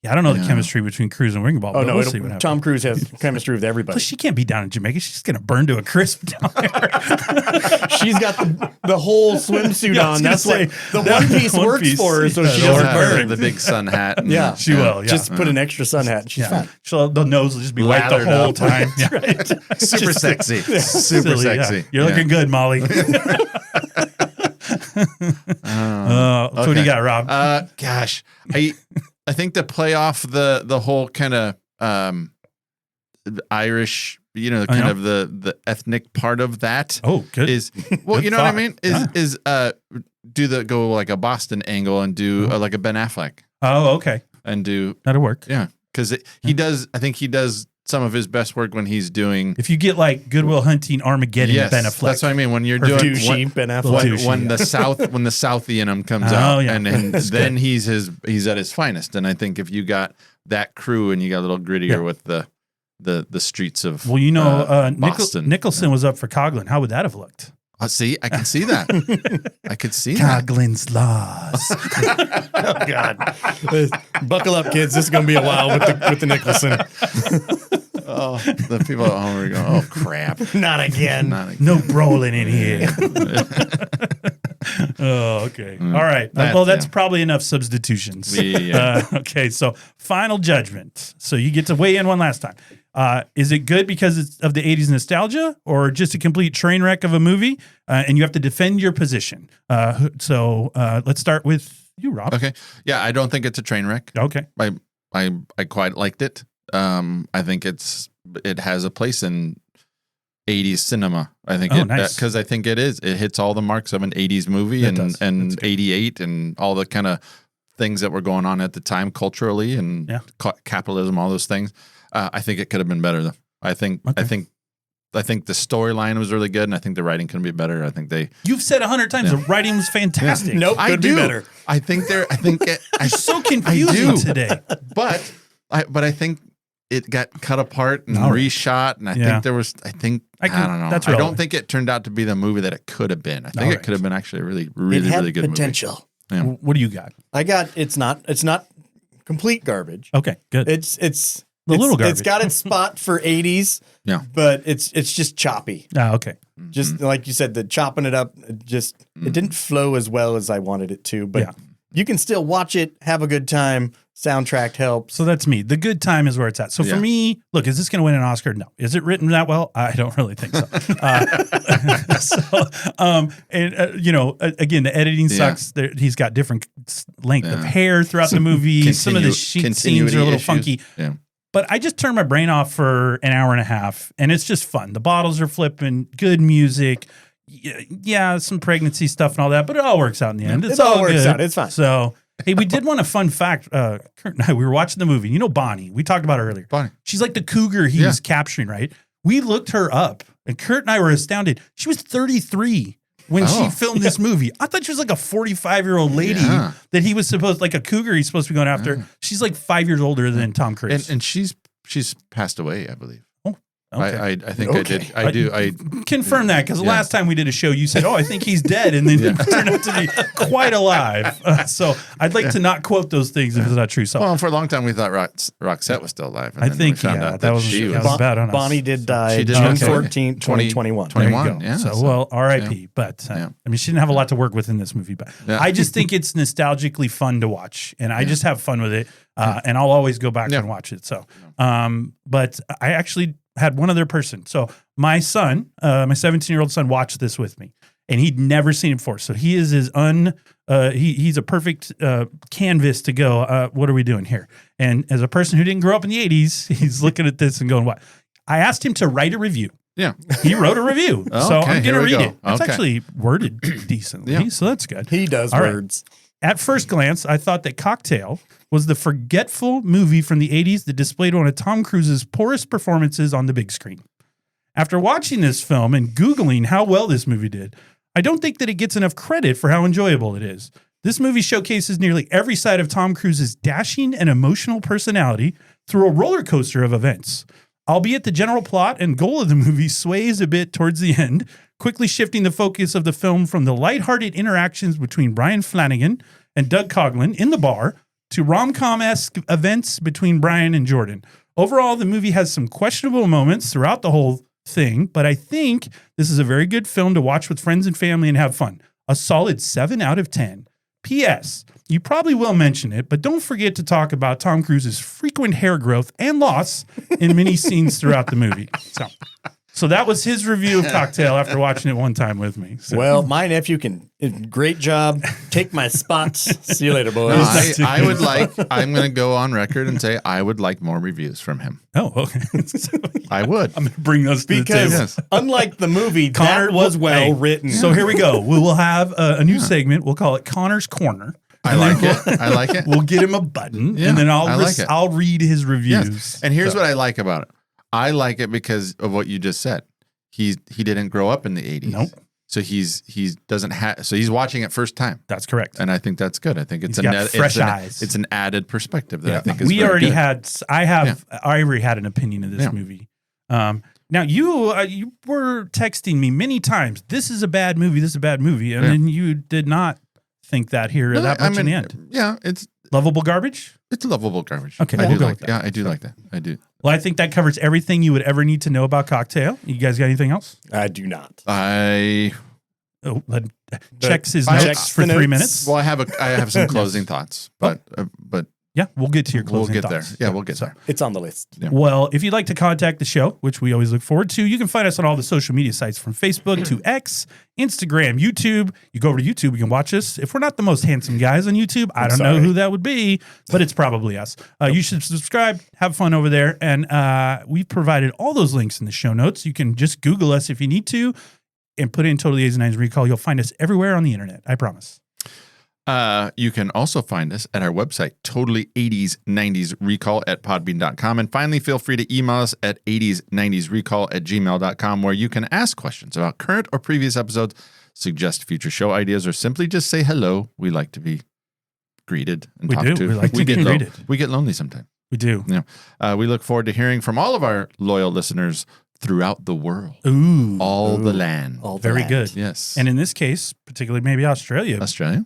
Yeah, I don't know the chemistry between Cruise and Ringwald. Oh but no, we'll see what happens. Tom Cruise has chemistry with everybody. Plus, she can't be down in Jamaica. She's gonna burn to a crisp down there. She's got the whole swimsuit Yeah, I was on. gonna That's say, what the one piece One works Piece, for her, so yeah, she she'll doesn't have burn. The big sun hat. And, Yeah, She will. Yeah. Just put an extra sun hat. She's fine. The nose will just be white the Lathered whole up. time. Yeah. Super Just sexy. Super silly, yeah. sexy. You're looking good, Molly. So what do you got, Rob? Gosh, I think to play off the whole kind of Irish, kind of the ethnic part of that. Oh, good. Is well, Good you know what I thought. mean? Go like a Boston angle and do like a Ben Affleck Oh, okay. and do That'll work. yeah, because he does. I think he does some of his best work when he's doing. If you get like Goodwill Hunting, Armageddon, Yes, Ben Affleck. that's what I mean. When you're Or doing douchey Ben Affleck. when the Southie in him comes Oh, out, yeah. and then he's at his finest. And I think if you got that crew and you got a little grittier with the streets of Boston. Nicholson yeah. was up for Coughlin. How would that have looked? See, I can see that. I could see that. Coughlin's laws. Oh God! Buckle up, kids. This is gonna be a while with the Nicholson. Oh, the people at home are going, oh crap! Not again. Not again. No brawling in here. Oh, okay. All right. That's probably enough substitutions. Yeah. Okay. So final judgment. So you get to weigh in one last time. Is it good because it's of the 80s nostalgia or just a complete train wreck of a movie? And you have to defend your position. So let's start with you, Rob. Okay. Yeah, I don't think it's a train wreck. Okay. I quite liked it. I think it has a place in 80s cinema. I think nice. because I think it hits all the marks of an 80s movie and 88 and all the kind of things that were going on at the time culturally and capitalism, all those things. I think it could have been better though. I think the storyline was really good, and I think the writing could be better. I think You've said 100 times the writing was fantastic. Nope, I could do. be better. I think I'm so confusing today. But I think it got cut apart and reshot, and I think there was. I don't know. I don't think it turned out to be the movie that it could have been. I think it could have been actually a really, really, It had really good potential. movie. Yeah. What do you got? I got. It's not complete garbage. Okay, good. It's a little garbage. It's got its spot for 80s. Yeah. But it's just choppy. Okay. Just like you said, the chopping it up, it didn't flow as well as I wanted it to. But you can still watch it, have a good time. Soundtrack helps. So that's me. The good time is where it's at. So for me, look, is this going to win an Oscar? No. Is it written that well? I don't really think so. Again, the editing sucks. He's got different length of hair throughout the movie. Some of the scenes are a little funky. Yeah. But I just turned my brain off for an hour and a half, and it's just fun. The bottles are flipping, good music. Yeah, some pregnancy stuff and all that, but it all works out in the end. It all works good. out. It's fine. So, hey, we did want a fun fact. Kurt and I, we were watching the movie. You know Bonnie. We talked about her earlier. Bonnie. She's like the cougar he was capturing, right? We looked her up, and Kurt and I were astounded. She was 33 when she filmed this movie. I thought she was like a 45-year-old lady that he was supposed, like a cougar he's supposed to be going after. She's like 5 years older than Tom Cruise. And she's passed away, I believe. I think I did. I do. I confirm that because the last time we did a show, you said, "Oh, I think he's dead," and then it turned out to be quite alive. So I'd like to not quote those things if it's not true. So, well, for a long time we thought Roxette was still alive. And I then think we found out that was bad on us. Bonnie did die She did June die 14th, 2021. 21. Yeah. So, well, R.I.P. But I mean, she didn't have a lot to work with in this movie, but I just think it's nostalgically fun to watch, and I just have fun with it, and I'll always go back and watch it. So, but I actually had one other person. So my son, my 17-year-old son, watched this with me, and he'd never seen it before. So he is he's a perfect canvas to go, what are we doing here? And as a person who didn't grow up in the 80s, he's looking at this and going, what? I asked him to write a review. Yeah. He wrote a review. So I'm going to read it. It's actually worded decently, so that's good. He does words. Right. At first glance, I thought that Cocktail was the forgetful movie from the 80s that displayed one of Tom Cruise's poorest performances on the big screen. After watching this film and Googling how well this movie did, I don't think that it gets enough credit for how enjoyable it is. This movie showcases nearly every side of Tom Cruise's dashing and emotional personality through a roller coaster of events. Albeit the general plot and goal of the movie sways a bit towards the end, quickly shifting the focus of the film from the lighthearted interactions between Brian Flanagan and Doug Coughlin in the bar to rom-com-esque events between Brian and Jordan. Overall, the movie has some questionable moments throughout the whole thing, but I think this is a very good film to watch with friends and family and have fun. A solid 7 out of 10. P.S. You probably will mention it, but don't forget to talk about Tom Cruise's frequent hair growth and loss in many scenes throughout the movie. So that was his review of Cocktail after watching it one time with me. So. Well, my nephew can. Great job. Take my spots. See you later, boys. No, I would like. I'm going to go on record and say I would like more reviews from him. Oh, okay. I would. I'm going to bring those to the table. Because unlike the movie, Connor was well written. So here we go. We will have a new segment. We'll call it Connor's Corner. I like it. I like it. We'll get him a button, and then I'll read his reviews. Yes. And here's what I like about it. I like it because of what you just said. He didn't grow up in the 80s. Nope. So he's watching it first time. That's correct. And I think that's good. I think it's fresh eyes. It's an added perspective that I think is I already had an opinion of this movie. Now you were texting me many times. This is a bad movie. This is a bad movie. And then you did not think that here that much in the end. Yeah. It's lovable garbage. It's lovable garbage. Okay. I do like that. Yeah, I do like that. I do. Well, I think that covers everything you would ever need to know about Cocktail. You guys got anything else? I do not. Checks his notes for 3 minutes. Well, I have some closing thoughts, but yeah, we'll get to your closing thoughts. We'll get there. Yeah, we'll get there. It's on the list. Yeah. Well, if you'd like to contact the show, which we always look forward to, you can find us on all the social media sites from Facebook to X, Instagram, YouTube. You go over to YouTube, you can watch us. If we're not the most handsome guys on YouTube, I don't know who that would be, but it's probably us. You should subscribe, have fun over there. And we've provided all those links in the show notes. You can just Google us if you need to and put in Totally 80s and 90s Recall. You'll find us everywhere on the internet. I promise. You can also find us at our website, Totally 80s 90s Recall at podbean.com. And finally, feel free to email us at 80s 90s Recall at gmail.com, where you can ask questions about current or previous episodes, suggest future show ideas, or simply just say hello. We like to be greeted and talked to. We like to be greeted. We get lonely sometimes. We do. Yeah. We look forward to hearing from all of our loyal listeners throughout the world. All the land. Very good. Yes. And in this case, particularly maybe Australia.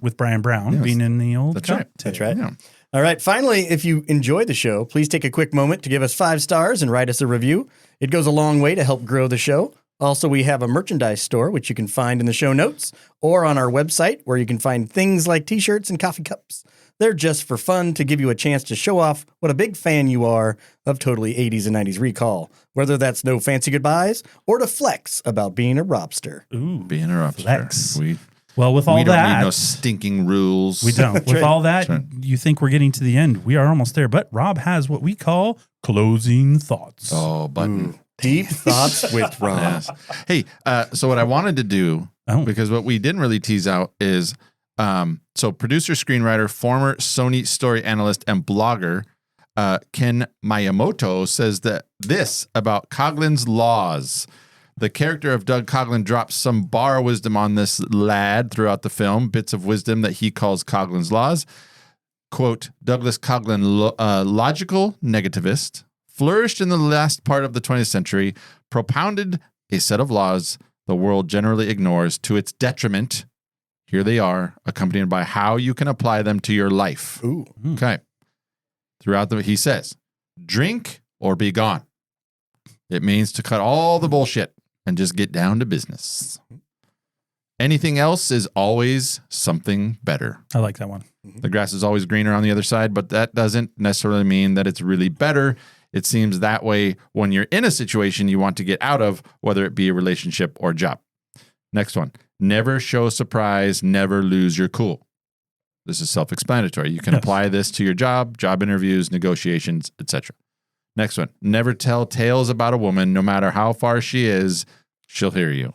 With Brian Brown being in the old That's right. That's right. Yeah. All right. Finally, if you enjoyed the show, please take a quick moment to give us 5 stars and write us a review. It goes a long way to help grow the show. Also, we have a merchandise store, which you can find in the show notes or on our website, where you can find things like t-shirts and coffee cups. They're just for fun, to give you a chance to show off what a big fan you are of Totally 80s and 90s Recall, whether that's no fancy goodbyes or to flex about being a robster. Being a robster. Flex. We with all don't that, need no stinking rules. We don't. With all that, you think we're getting to the end. We are almost there, but Rob has what we call closing thoughts. Oh, button. Deep thoughts with Rob. Yes. Hey, so what I wanted to do, because what we didn't really tease out is, so producer, screenwriter, former Sony story analyst, and blogger Ken Miyamoto says that this about Coughlin's laws. The character of Doug Coughlin drops some bar wisdom on this lad throughout the film, bits of wisdom that he calls Coughlin's laws. Quote, Douglas Coughlin, logical negativist, flourished in the last part of the 20th century, propounded a set of laws the world generally ignores to its detriment. Here they are, accompanied by how you can apply them to your life. Ooh. Okay. He says, drink or be gone. It means to cut all the bullshit and just get down to business. Anything else is always something better. I like that one. The grass is always greener on the other side, but that doesn't necessarily mean that it's really better. It seems that way when you're in a situation you want to get out of, whether it be a relationship or job. Next one. Never show surprise, never lose your cool. This is self-explanatory. You can apply this to your job interviews, negotiations, etc. Next one. Never tell tales about a woman, no matter how far she is, she'll hear you.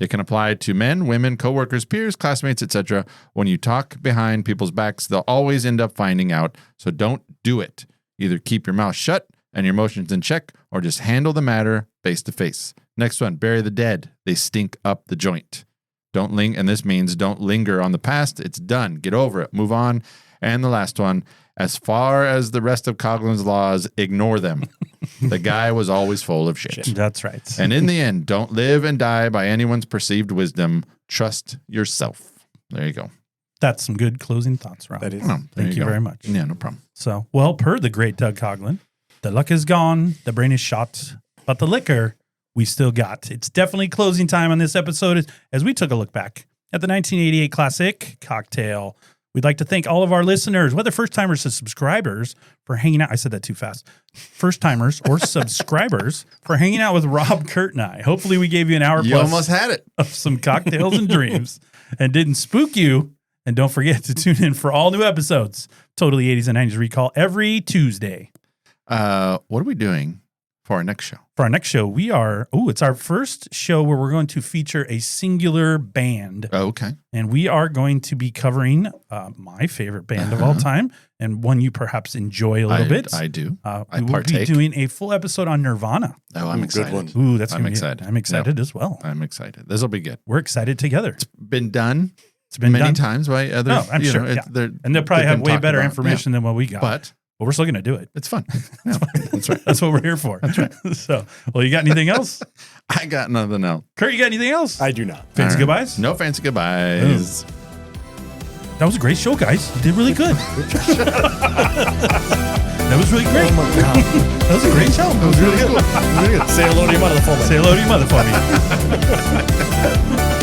It can apply to men, women, coworkers, peers, classmates, etc. When you talk behind people's backs, they'll always end up finding out. So don't do it. Either keep your mouth shut and your emotions in check, or just handle the matter face to face. Next one. Bury the dead. They stink up the joint. And this means don't linger on the past. It's done. Get over it. Move on. And the last one. As far as the rest of Coughlins' laws, ignore them. The guy was always full of shit. That's right. And in the end, don't live and die by anyone's perceived wisdom. Trust yourself. There you go. That's some good closing thoughts, Rob. That is. Thank you very much. Yeah, no problem. So, well, per the great Doug Coughlin, the luck is gone, the brain is shot, but the liquor we still got. It's definitely closing time on this episode as we took a look back at the 1988 classic cocktail. We'd like to thank all of our listeners, whether first-timers or subscribers, for hanging out. I said that too fast. First-timers or subscribers for hanging out with Rob, Kurt, and I. Hopefully we gave you an hour You plus almost had it. of some cocktails and dreams and didn't spook you. And don't forget to tune in for all new episodes. Totally 80s and 90s Recall every Tuesday. What are we doing for our next show? For our next show, it's our first show where we're going to feature a singular band. Oh, okay. And we are going to be covering my favorite band of all time and one you perhaps enjoy a little bit. I do. We will be doing a full episode on Nirvana. Oh, I'm excited. Good one. Ooh, that's I'm excited. I'm excited as well. I'm excited. This will be good. We're excited together. It's been done. It's been many done times by others. Oh, I'm sure. Yeah. And they'll probably have way better information than what we got. But we're still going to do it. It's fun. Yeah, that's right. That's what we're here for. That's right. So, well, you got anything else? I got nothing else. Kurt, you got anything else? I do not. Fancy goodbyes? No fancy goodbyes. Ooh. That was a great show, guys. You did really good. That was really great. Oh my God. That was a great show. That was really good. Say hello to your mother for me. Say hello to your mother for me.